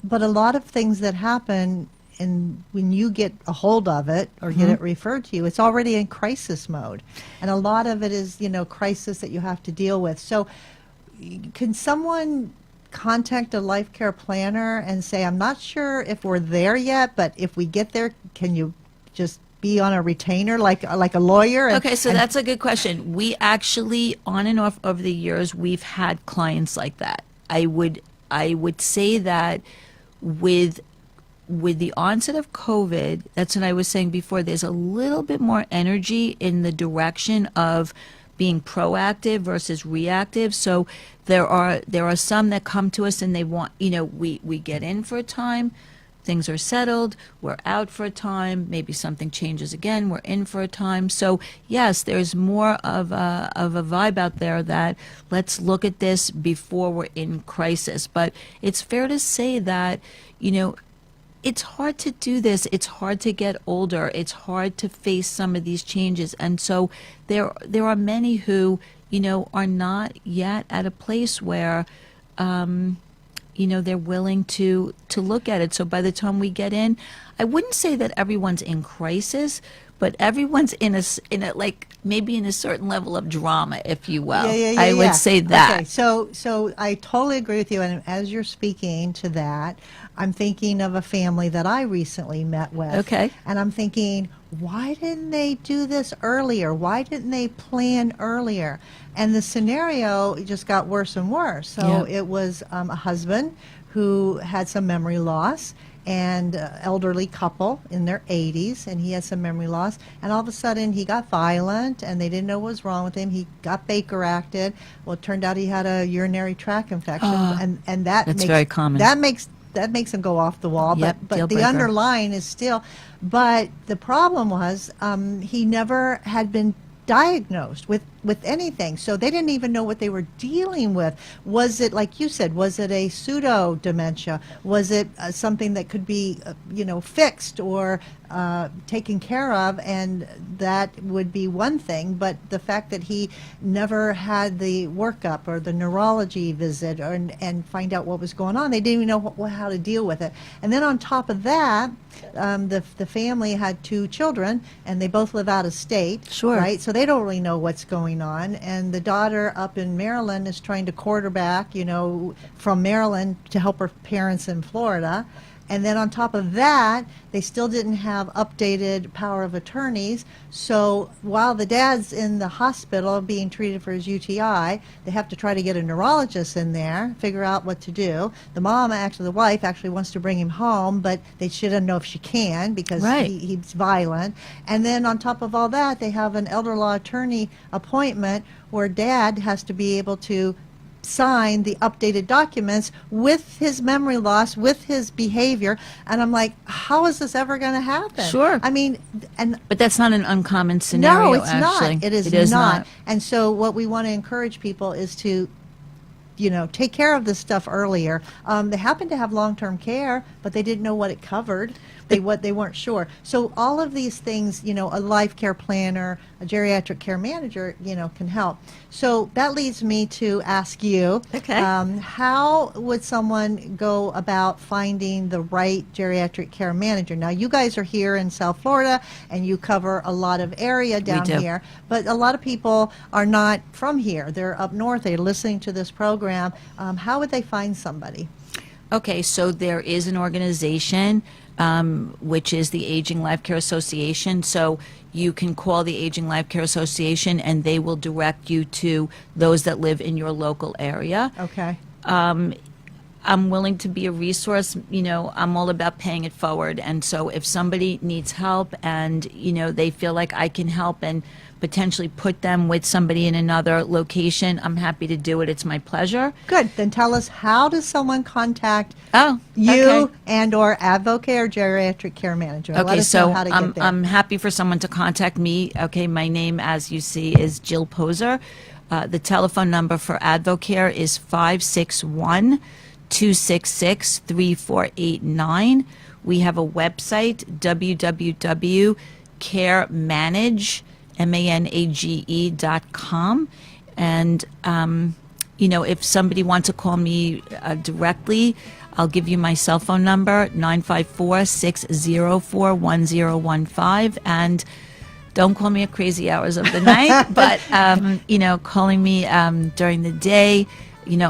But a lot of things that happen, and when you get a hold of it or get it referred to you, it's already in crisis mode. And a lot of it is, crisis that you have to deal with. So can someone contact a life care planner and say, I'm not sure if we're there yet, but if we get there, can you just be on a retainer like a lawyer? Okay, so that's a good question. We actually, on and off over the years, we've had clients like that. I would say that with the onset of COVID, that's what I was saying before, there's a little bit more energy in the direction of being proactive versus reactive. So there are some that come to us and they want, we get in for a time, things are settled, we're out for a time, maybe something changes again, we're in for a time. So yes, there's more of a vibe out there that let's look at this before we're in crisis. But it's fair to say that, it's hard to do this. It's hard to get older. It's hard to face some of these changes. And so there are many who, are not yet at a place where, they're willing to look at it. So by the time we get in, I wouldn't say that everyone's in crisis, but everyone's in a like maybe in a certain level of drama, if you will. I would say that. Okay, so I totally agree with you. And as you're speaking to that, I'm thinking of a family that I recently met with. Okay. And I'm thinking, why didn't they do this earlier? Why didn't they plan earlier? And the scenario just got worse and worse. So it was a husband who had some memory loss, and elderly couple in their 80s, and he had some memory loss, and all of a sudden he got violent and they didn't know what was wrong with him. He got Baker acted. Well, it turned out he had a urinary tract infection, and that's very common. That makes him go off the wall. Yep, but deal the breaker. underlying is still. But the problem was he never had been diagnosed with anything, so they didn't even know what they were dealing with. Was it, like you said, was it a pseudo dementia? Was it something that could be fixed or taken care of? And that would be one thing, but the fact that he never had the workup or the neurology visit and find out what was going on, they didn't even know how to deal with it. And then on top of that, the family had 2 children, and they both live out of state. Sure. Right? So they don't really know what's going on. And the daughter up in Maryland is trying to quarterback, from Maryland to help her parents in Florida. And then on top of that, they still didn't have updated power of attorneys. So while the dad's in the hospital being treated for his UTI, they have to try to get a neurologist in there, figure out what to do. The wife actually wants to bring him home, but she doesn't know if she can because he's violent. And then on top of all that, they have an elder law attorney appointment where dad has to be able to sign the updated documents with his memory loss, with his behavior. And I'm like, how is this ever going to happen? Sure. I mean, but that's not an uncommon scenario. No, it's actually. not. It is not. And so what we want to encourage people is to take care of this stuff earlier. They happen to have long-term care, but they didn't know what it covered. They weren't sure. So all of these things, a life care planner, a geriatric care manager, can help. So that leads me to ask you, how would someone go about finding the right geriatric care manager? Now, you guys are here in South Florida, and you cover a lot of area down here, but a lot of people are not from here. They're up north. They're listening to this program. How would they find somebody? Okay, so there is an organization, which is the Aging Life Care Association. So you can call the Aging Life Care Association, and they will direct you to those that live in your local area. Okay. I'm willing to be a resource. I'm all about paying it forward. And so if somebody needs help and, they feel like I can help and potentially put them with somebody in another location, I'm happy to do it. It's my pleasure. Good. Then tell us, how does someone contact you okay. and or Advocare or geriatric care manager? Let Okay, us so know how to get there. I'm happy for someone to contact me. Okay, my name, as you see, is Jill Poser. The telephone number for Advocare is 561-266-3489. We have a website, www.caremanage, manage.com. And, if somebody wants to call me directly, I'll give you my cell phone number, 954-604-1015. And don't call me at crazy hours of the night, but, calling me during the day,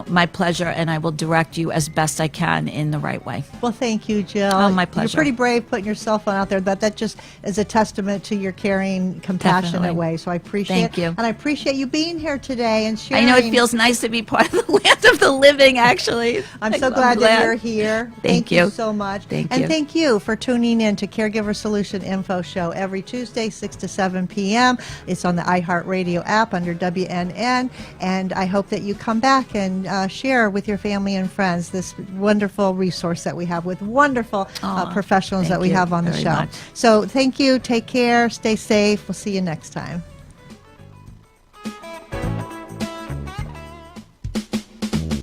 my pleasure, and I will direct you as best I can in the right way. Well, thank you, Jill. Oh, my pleasure. You're pretty brave putting your cell phone out there, but that just is a testament to your caring, compassionate Definitely. way. So I appreciate Thank you. And I appreciate you being here today and I sharing. know it feels nice to be part of the land of the living, actually. I'm so glad that you're here. Thank you you so much. Thank and you. thank you for tuning in to Caregiver Solution Info Show every Tuesday, 6 to 7 p.m. It's on the iHeartRadio app under WNN. And I hope that you come back and share with your family and friends this wonderful resource that we have with wonderful professionals thank that we you have on the very show. much. So thank you. Take care. Stay safe. We'll see you next time.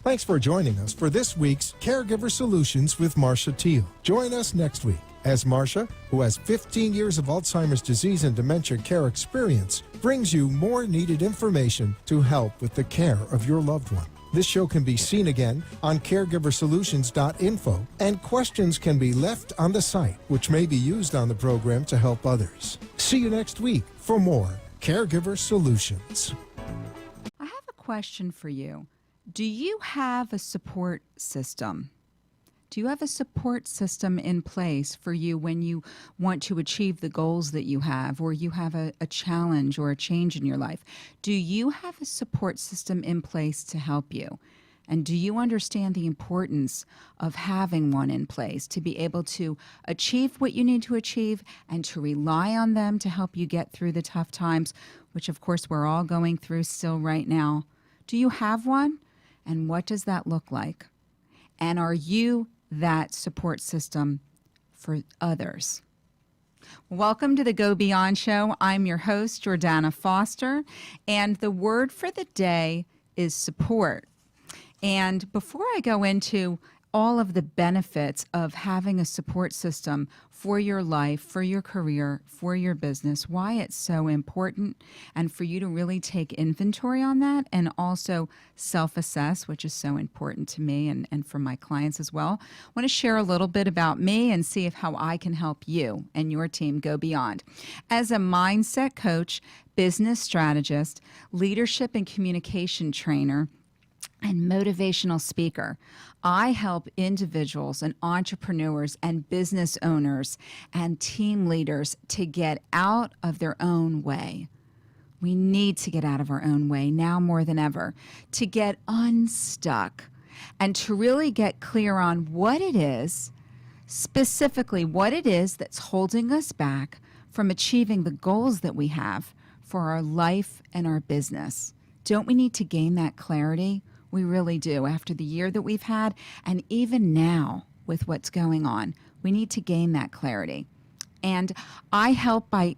Thanks for joining us for this week's Caregiver Solutions with Marcia Teal. Join us next week as Marcia, who has 15 years of Alzheimer's disease and dementia care experience, brings you more needed information to help with the care of your loved one. This show can be seen again on caregiversolutions.info, and questions can be left on the site, which may be used on the program to help others. See you next week for more Caregiver Solutions. I have a question for you. Do you have a support system? Do you have a support system in place for you when you want to achieve the goals that you have, or you have a challenge or a change in your life? Do you have a support system in place to help you? And do you understand the importance of having one in place to be able to achieve what you need to achieve and to rely on them to help you get through the tough times, which of course we're all going through still right now? Do you have one? And what does that look like? And are you that support system for others? Welcome to the Go Beyond Show. I'm your host, Jordana Foster, and the word for the day is support. And before I go into all of the benefits of having a support system for your life, for your career, for your business, why it's so important, and for you to really take inventory on that and also self-assess, which is so important to me and for my clients as well, I want to share a little bit about me and see how I can help you and your team go beyond. As a mindset coach, business strategist, leadership and communication trainer, and motivational speaker, I help individuals and entrepreneurs and business owners and team leaders to get out of their own way. We need to get out of our own way now more than ever, to get unstuck and to really get clear on what it is, specifically what it is that's holding us back from achieving the goals that we have for our life and our business. Don't we need to gain that clarity? We really do. After the year that we've had, and even now with what's going on, we need to gain that clarity. And I help by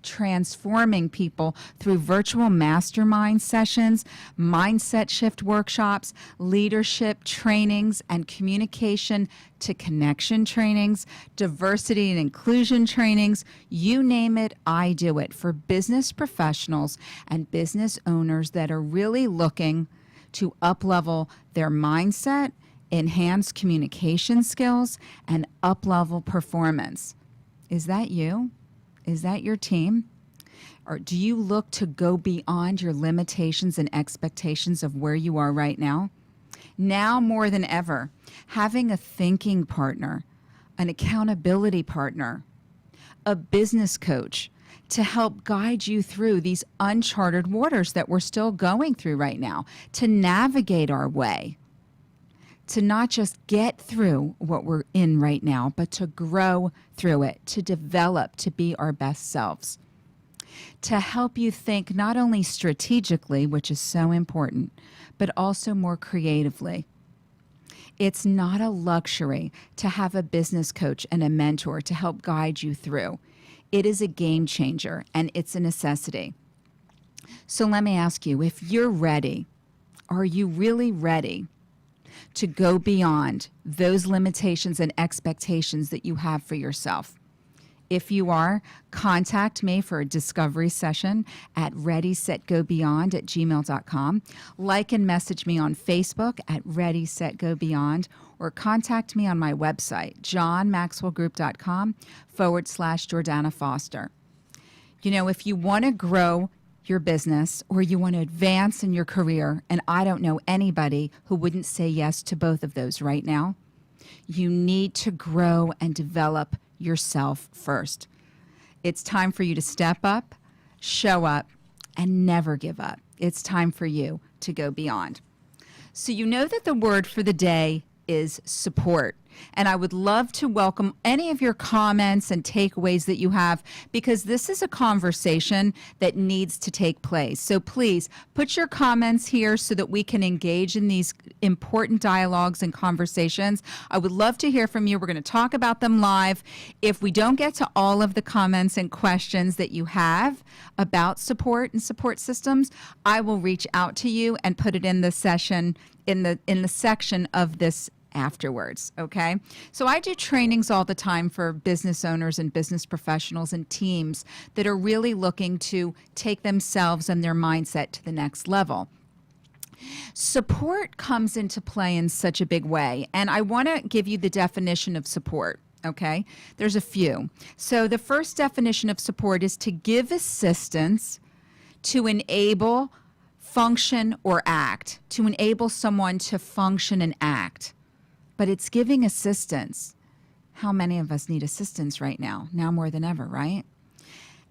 transforming people through virtual mastermind sessions, mindset shift workshops, leadership trainings, and communication to connection trainings, diversity and inclusion trainings. You name it, I do it for business professionals and business owners that are really looking to up-level their mindset, enhance communication skills, and up-level performance. Is that you? Is that your team? Or do you look to go beyond your limitations and expectations of where you are right now? Now more than ever, having a thinking partner, an accountability partner, a business coach, to help guide you through these uncharted waters that we're still going through right now, to navigate our way, to not just get through what we're in right now, but to grow through it, to develop, to be our best selves, to help you think not only strategically, which is so important, but also more creatively. It's not a luxury to have a business coach and a mentor to help guide you through. It is a game changer, and it's a necessity. So let me ask you, if you're ready, are you really ready to go beyond those limitations and expectations that you have for yourself? If you are, contact me for a discovery session at readysetgobeyond@gmail.com. Like and message me on Facebook at readysetgobeyond, or contact me on my website, johnmaxwellgroup.com/Jordana Foster. You know, if you want to grow your business or you want to advance in your career, and I don't know anybody who wouldn't say yes to both of those right now, you need to grow and develop yourself first. It's time for you to step up, show up, and never give up. It's time for you to go beyond. So you know that the word for the day is support. And I would love to welcome any of your comments and takeaways that you have, because this is a conversation that needs to take place. So please put your comments here so that we can engage in these important dialogues and conversations. I would love to hear from you. We're going to talk about them live. If we don't get to all of the comments and questions that you have about support and support systems, I will reach out to you and put it in the session, in the section of this afterwards. Okay. So I do trainings all the time for business owners and business professionals and teams that are really looking to take themselves and their mindset to the next level. Support comes into play in such a big way. And I want to give you the definition of support. Okay. There's a few. So the first definition of support is to give assistance to enable function or act, to enable someone to function and act. But it's giving assistance. How many of us need assistance right now? Now more than ever, right?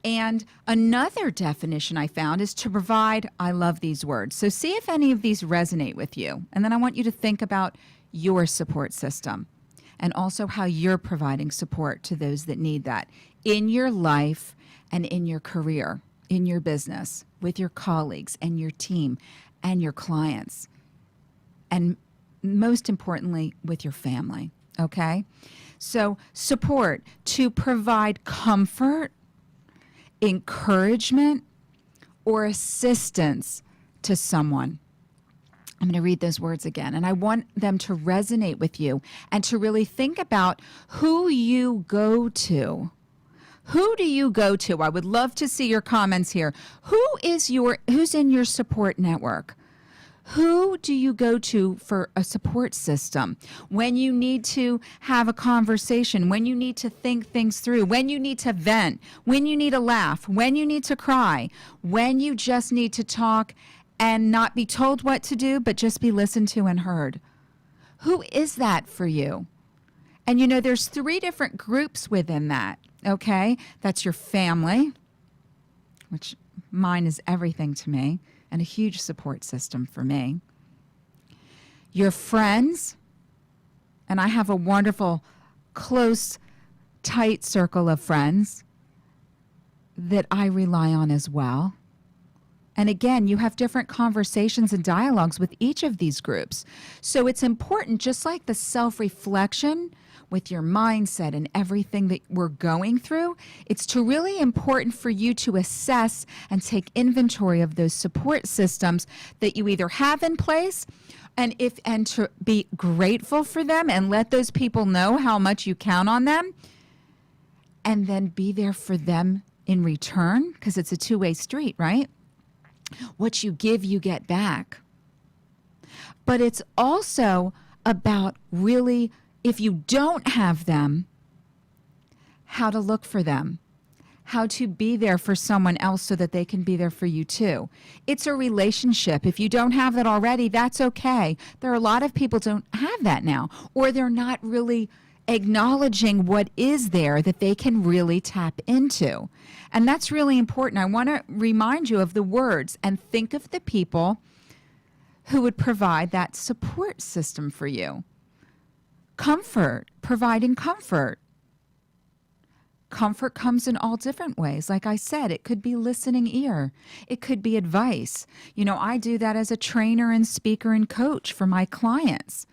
And another definition I found is to provide, I love these words. So see if any of these resonate with you. And then I want you to think about your support system and also how you're providing support to those that need that in your life and in your career, in your business, with your colleagues and your team and your clients. And most importantly, with your family, okay? So support, to provide comfort, encouragement, or assistance to someone. I'm going to read those words again, and I want them to resonate with you and to really think about who you go to. Who do you go to? I would love to see your comments here. Who's in your support network? Who do you go to for a support system when you need to have a conversation, when you need to think things through, when you need to vent, when you need to laugh, when you need to cry, when you just need to talk and not be told what to do, but just be listened to and heard? Who is that for you? And you know, there's 3 different groups within that, okay? That's your family, which mine is everything to me, and a huge support system for me. Your friends, and I have a wonderful, close, tight circle of friends that I rely on as well. And again, you have different conversations and dialogues with each of these groups. So it's important, just like the self-reflection with your mindset and everything that we're going through, it's really important for you to assess and take inventory of those support systems that you either have in place, and to be grateful for them and let those people know how much you count on them, and then be there for them in return, because it's a two-way street, right? What you give, you get back. But it's also about really, if you don't have them, how to look for them, how to be there for someone else so that they can be there for you too. It's a relationship. If you don't have that already, that's okay. There are a lot of people don't have that now, or they're not really acknowledging what is there that they can really tap into. And that's really important. I want to remind you of the words and think of the people who would provide that support system for you. Comfort, providing comfort. Comfort comes in all different ways. Like I said, it could be listening ear. It could be advice. You know, I do that as a trainer and speaker and coach for my clients.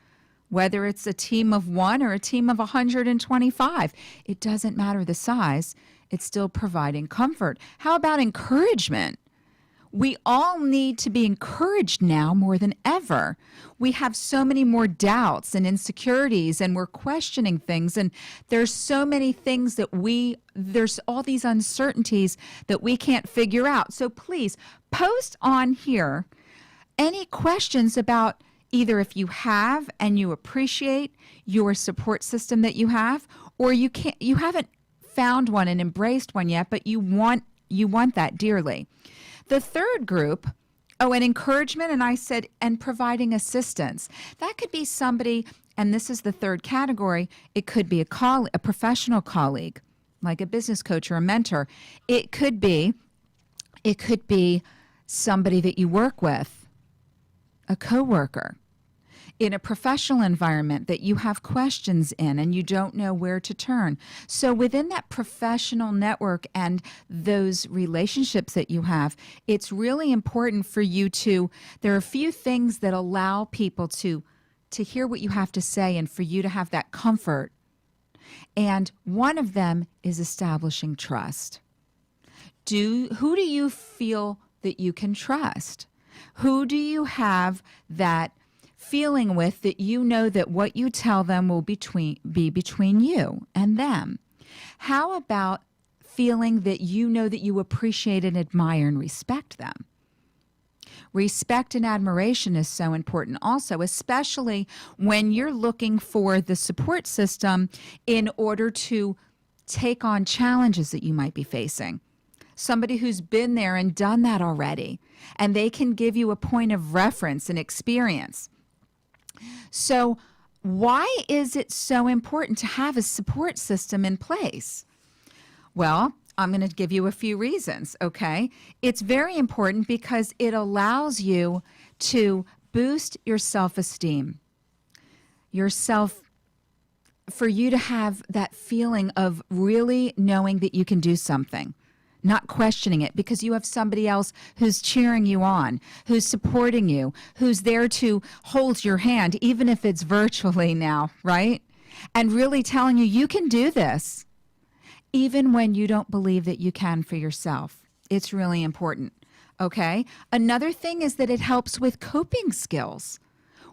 Whether it's a team of 1 or a team of 125, it doesn't matter the size. It's still providing comfort. How about encouragement? We all need to be encouraged now more than ever. We have so many more doubts and insecurities, and we're questioning things, and there's so many things that there's all these uncertainties that we can't figure out. So please post on here any questions about either if you have and you appreciate your support system that you have, or you haven't found one and embraced one yet, but you want that dearly. The third group, and encouragement, and I said, and providing assistance. That could be somebody, and this is the third category, it could be a professional colleague, like a business coach or a mentor. It could be somebody that you work with, a coworker, in a professional environment that you have questions in and you don't know where to turn. So within that professional network and those relationships that you have, it's really important for you there are a few things that allow people to hear what you have to say and for you to have that comfort. And one of them is establishing trust. Who do you feel that you can trust? Who do you have that feeling with that you know that what you tell them will be between you and them? How about feeling that you know that you appreciate and admire and respect them? Respect and admiration is so important also, especially when you're looking for the support system in order to take on challenges that you might be facing. Somebody who's been there and done that already, and they can give you a point of reference and experience. So why is it so important to have a support system in place? Well, I'm going to give you a few reasons, okay? It's very important because it allows you to boost your self-esteem, for you to have that feeling of really knowing that you can do something, not questioning it, because you have somebody else who's cheering you on, who's supporting you, who's there to hold your hand, even if it's virtually now, right? And really telling you, you can do this, even when you don't believe that you can for yourself. It's really important, okay? Another thing is that it helps with coping skills.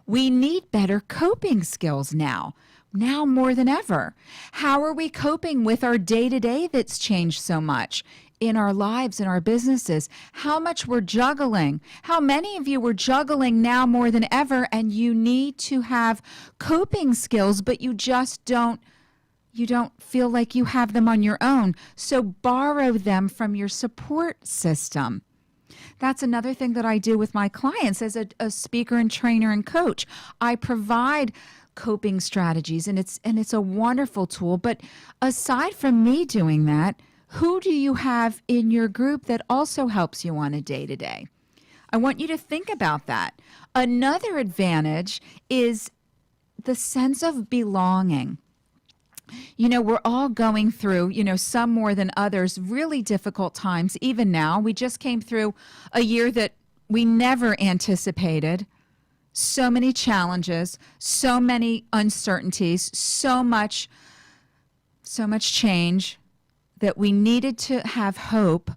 We need better coping skills now more than ever. How are we coping with our day-to-day that's changed so much in our lives, in our businesses? How much we're juggling? How many of you are juggling now more than ever, and you need to have coping skills, but you don't feel like you have them on your own. So borrow them from your support system. That's another thing that I do with my clients as a speaker and trainer and coach. I provide coping strategies, and it's a wonderful tool. But aside from me doing that, who do you have in your group that also helps you on a day-to-day? I want you to think about that. Another advantage is the sense of belonging. You know, we're all going through, some more than others, really difficult times. Even now, we just came through a year that we never anticipated. So many challenges, so many uncertainties, so much change that we needed to have hope,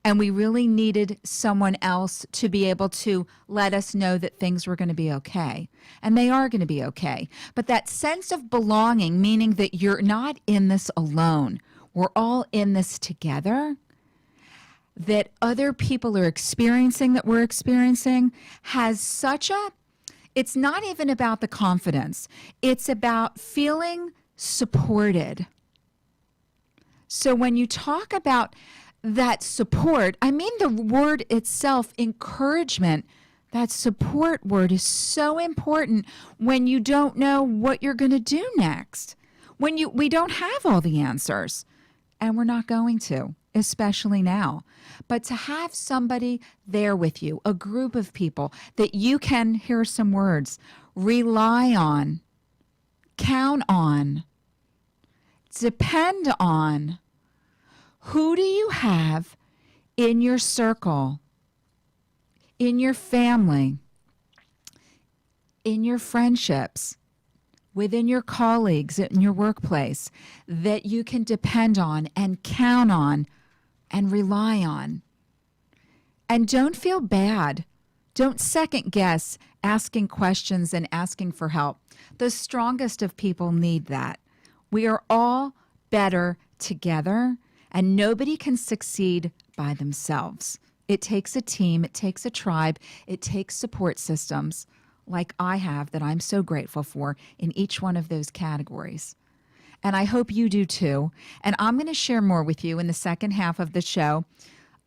and we really needed someone else to be able to let us know that things were going to be okay. And they are going to be okay. But that sense of belonging, meaning that you're not in this alone, we're all in this together, that other people are experiencing that we're experiencing, has it's not even about the confidence. It's about feeling supported. So when you talk about that support, I mean the word itself, encouragement, that support word is so important when you don't know what you're going to do next. When we don't have all the answers, and we're not going to, especially now. But to have somebody there with you, a group of people that you can hear some words, rely on, count on, depend on. Who do you have in your circle, in your family, in your friendships, within your colleagues, in your workplace, that you can depend on and count on and rely on? And don't feel bad. Don't second guess asking questions and asking for help. The strongest of people need that. We are all better together, and nobody can succeed by themselves. It takes a team, it takes a tribe, it takes support systems like I have that I'm so grateful for in each one of those categories. And I hope you do too. And I'm going to share more with you in the second half of the show.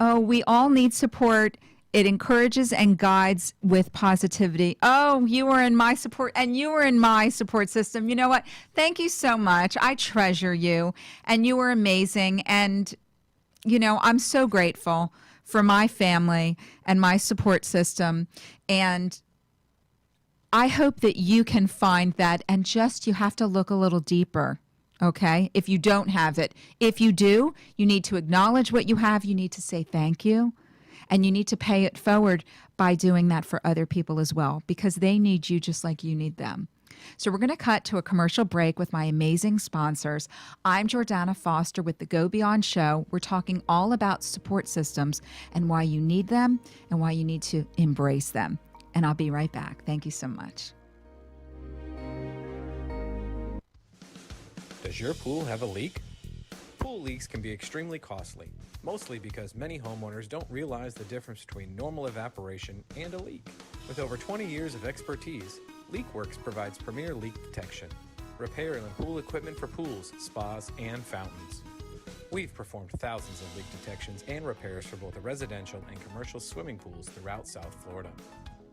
Oh, we all need support. It encourages and guides with positivity. Oh, you were in my support and you were in my support system. You know what? Thank you so much. I treasure you and you were amazing. And, you know, I'm so grateful for my family and my support system. And I hope that you can find that, and just you have to look a little deeper. Okay, if you don't have it. If you do, you need to acknowledge what you have. You need to say thank you. And you need to pay it forward by doing that for other people as well, because they need you just like you need them. So we're going to cut to a commercial break with my amazing sponsors. I'm Jordana Foster with the Go Beyond Show. We're talking all about support systems and why you need them and why you need to embrace them. And I'll be right back. Thank you so much. Does your pool have a leak? Pool leaks can be extremely costly, mostly because many homeowners don't realize the difference between normal evaporation and a leak. With over 20 years of expertise, Leakworks provides premier leak detection, repair and pool equipment for pools, spas, and fountains. We've performed thousands of leak detections and repairs for both residential and commercial swimming pools throughout South Florida.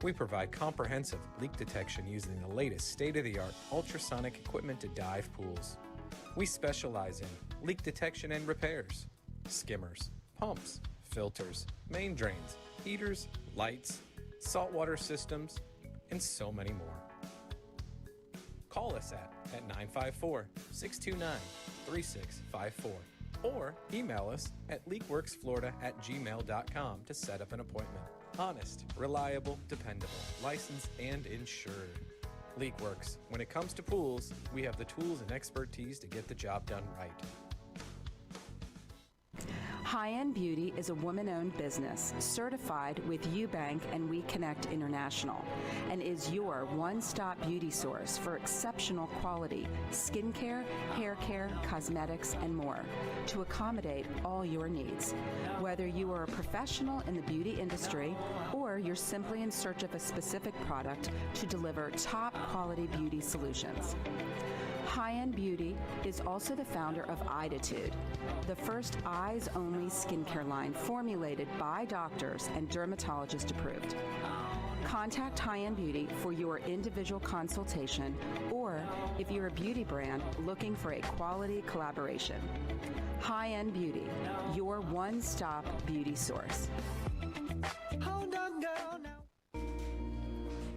We provide comprehensive leak detection using the latest state-of-the-art ultrasonic equipment to dive pools. We specialize in leak detection and repairs, skimmers, pumps, filters, main drains, heaters, lights, saltwater systems, and so many more. Call us at 954-629-3654 or email us at leakworksflorida@gmail.com to set up an appointment. Honest, reliable, dependable, licensed, and insured. Leakworks. When it comes to pools, we have the tools and expertise to get the job done right. High End Beauty is a woman-owned business certified with Eubank and We Connect International, and is your one-stop beauty source for exceptional quality skincare, hair care, cosmetics, and more to accommodate all your needs. Whether you are a professional in the beauty industry or you're simply in search of a specific product to deliver top-quality beauty solutions. High End Beauty is also the founder of Iditude, the first eyes-only skincare line formulated by doctors and dermatologist approved. Contact High End Beauty for your individual consultation, or if you're a beauty brand looking for a quality collaboration. High End Beauty, your one-stop beauty source.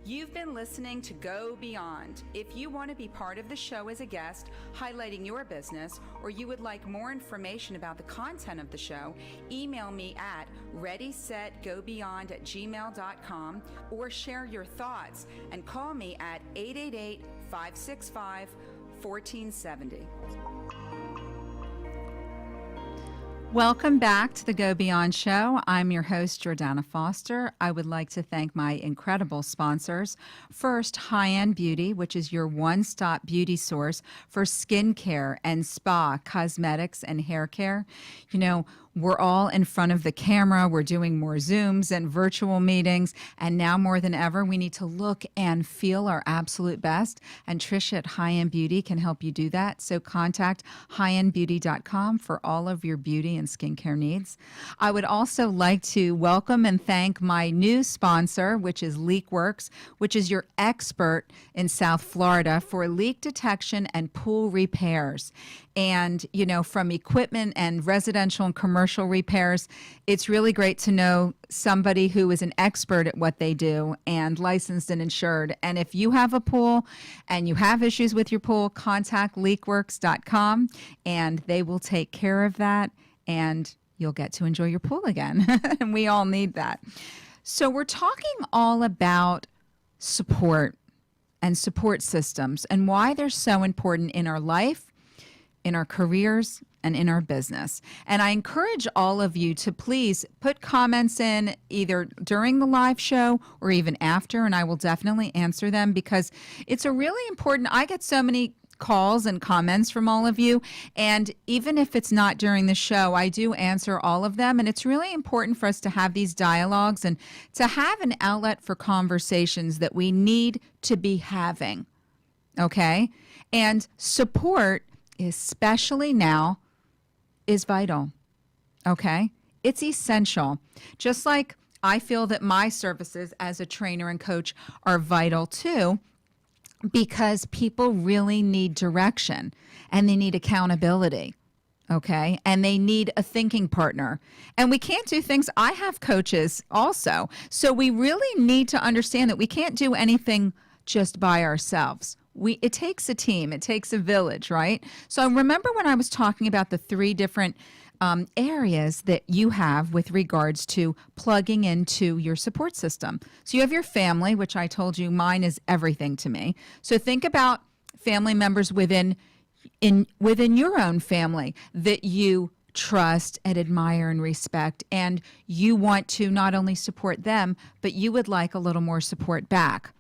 You've been listening to Go Beyond. If you want to be part of the show as a guest, highlighting your business, or you would like more information about the content of the show, email me at readysetgobeyond@gmail.com or share your thoughts and call me at 888-565-1470. Welcome back to the Go Beyond Show. I'm your host, Jordana Foster. I would like to thank my incredible sponsors. First, High End Beauty, which is your one-stop beauty source for skincare and spa, cosmetics, and hair care. You know, we're all in front of the camera. We're doing more Zooms and virtual meetings. And now more than ever, we need to look and feel our absolute best. And Trish at High End Beauty can help you do that. So contact highendbeauty.com for all of your beauty and skincare needs. I would also like to welcome and thank my new sponsor, which is Leakworks, which is your expert in South Florida for leak detection and pool repairs. And, you know, from equipment and residential and commercial repairs, it's really great to know somebody who is an expert at what they do and licensed and insured. And if you have a pool and you have issues with your pool, contact leakworks.com and they will take care of that, and you'll get to enjoy your pool again. And we all need that. So we're talking all about support and support systems and why they're so important in our life, in our careers, and in our business. And I encourage all of you to please put comments in either during the live show or even after, and I will definitely answer them because it's a really important, I get so many calls and comments from all of you, and even if it's not during the show, I do answer all of them, and it's really important for us to have these dialogues and to have an outlet for conversations that we need to be having, okay? And support, especially now, is vital, okay? It's essential. Just like I feel that my services as a trainer and coach are vital too, because people really need direction and they need accountability, okay? And they need a thinking partner. And we can't do things, I have coaches also. So we really need to understand that we can't do anything just by ourselves. It takes a team, it takes a village, right? So remember when I was talking about the 3 different areas that you have with regards to plugging into your support system. So you have your family, which I told you mine is everything to me. So think about family members within your own family that you trust and admire and respect, and you want to not only support them, but you would like a little more support back.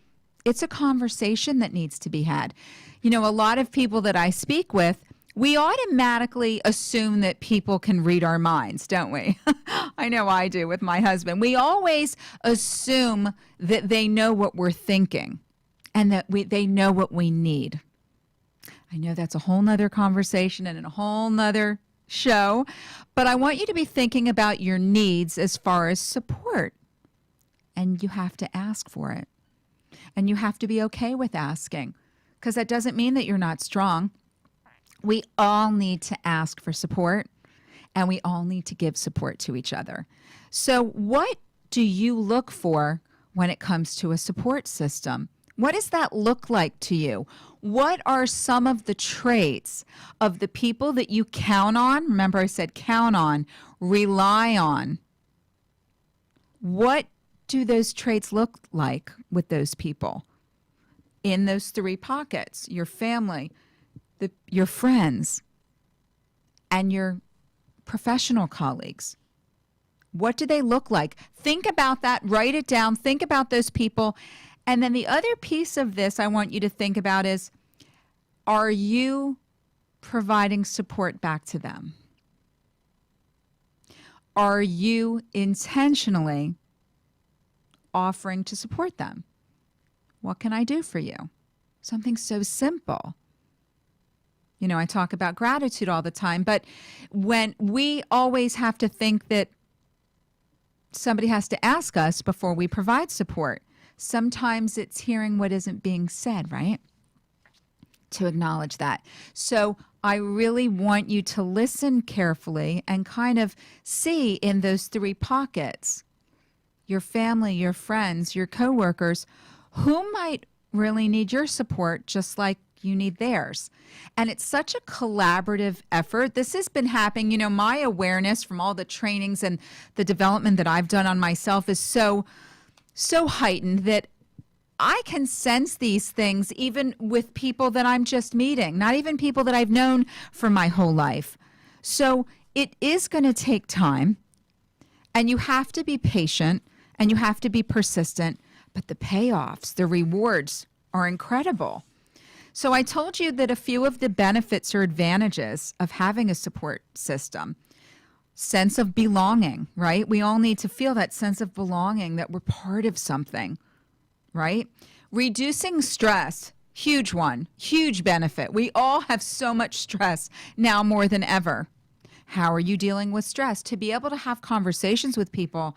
It's a conversation that needs to be had. You know, a lot of people that I speak with, we automatically assume that people can read our minds, don't we? I know I do with my husband. We always assume that they know what we're thinking and that they know what we need. I know that's a whole nother conversation and a whole nother show, but I want you to be thinking about your needs as far as support. And you have to ask for it. And you have to be okay with asking, because that doesn't mean that you're not strong. We all need to ask for support, and we all need to give support to each other. So what do you look for when it comes to a support system? What does that look like to you? What are some of the traits of the people that you count on? Remember I said count on, rely on. What do those traits look like with those people in those 3 pockets? Your family, your friends, and your professional colleagues. What do they look like? Think about that, write it down, think about those people. And then the other piece of this I want you to think about is, are you providing support back to them? Are you intentionally offering to support them? What can I do for you? Something so simple. You know, I talk about gratitude all the time, but when we always have to think that somebody has to ask us before we provide support, sometimes it's hearing what isn't being said, right? To acknowledge that. So I really want you to listen carefully and kind of see in those 3 pockets, your family, your friends, your coworkers, who might really need your support just like you need theirs. And it's such a collaborative effort. This has been happening. You know, my awareness from all the trainings and the development that I've done on myself is so heightened that I can sense these things even with people that I'm just meeting, not even people that I've known for my whole life. So it is going to take time, and you have to be patient, and you have to be persistent, but the payoffs, the rewards are incredible. So I told you that a few of the benefits or advantages of having a support system. Sense of belonging, right? We all need to feel that sense of belonging, that we're part of something, right? Reducing stress, huge one, huge benefit. We all have so much stress now more than ever. How are you dealing with stress? To be able to have conversations with people,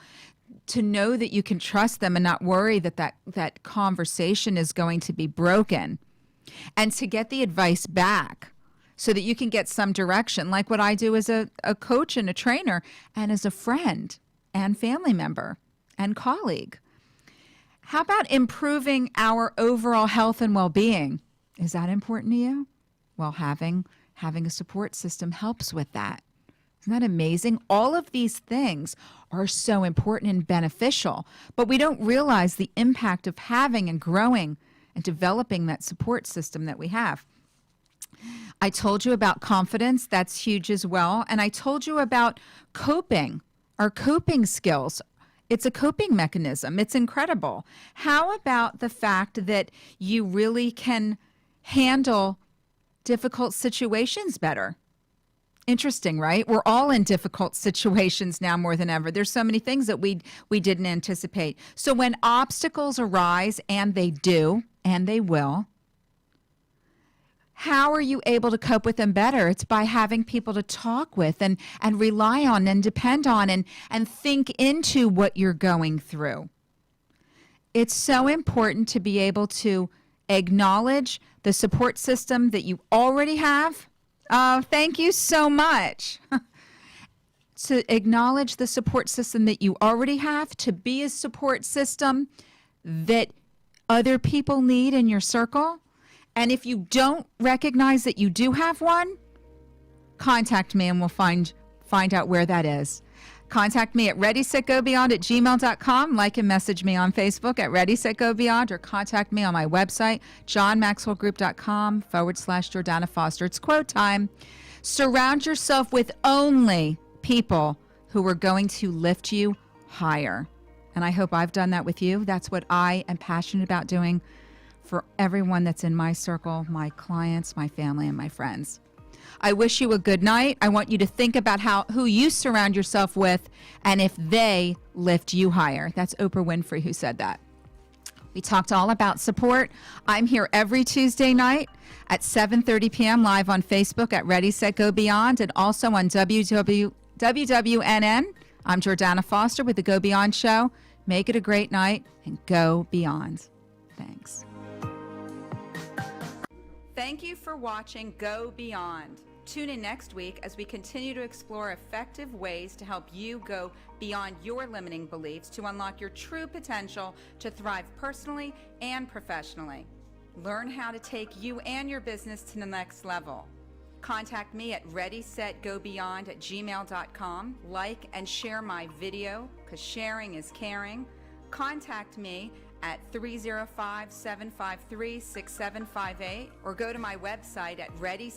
to know that you can trust them and not worry that conversation is going to be broken, and to get the advice back so that you can get some direction, like what I do as a coach and a trainer and as a friend and family member and colleague. How about improving our overall health and well-being? Is that important to you? Well, having a support system helps with that. Isn't that amazing? All of these things are so important and beneficial, but we don't realize the impact of having and growing and developing that support system that we have. I told you about confidence. That's huge as well. And I told you about coping, our coping skills. It's a coping mechanism. It's incredible. How about the fact that you really can handle difficult situations better? Interesting, right? We're all in difficult situations now more than ever. There's so many things that we didn't anticipate. So when obstacles arise, and they do, and they will, how are you able to cope with them better? It's by having people to talk with and rely on and depend on and think into what you're going through. It's so important to be able to acknowledge the support system that you already have. Oh, thank you so much. To acknowledge the support system that you already have, to be a support system that other people need in your circle. And if you don't recognize that you do have one, contact me and we'll find out where that is. Contact me at readysetgobeyond@gmail.com. Like and message me on Facebook at readysetgobeyond, or contact me on my website, johnmaxwellgroup.com/Jordana Foster. It's quote time. Surround yourself with only people who are going to lift you higher. And I hope I've done that with you. That's what I am passionate about doing for everyone that's in my circle, my clients, my family, and my friends. I wish you a good night. I want you to think about who you surround yourself with and if they lift you higher. That's Oprah Winfrey who said that. We talked all about support. I'm here every Tuesday night at 7:30 p.m. live on Facebook at Ready, Set, Go Beyond, and also on WWNN. I'm Jordana Foster with the Go Beyond Show. Make it a great night and go beyond. Thanks. Thank you for watching Go Beyond. Tune in next week as we continue to explore effective ways to help you go beyond your limiting beliefs to unlock your true potential to thrive personally and professionally. Learn how to take you and your business to the next level. Contact me at readysetgobeyond@gmail.com. Like and share my video, because sharing is caring. Contact me at 305-753-6758 or go to my website at readyset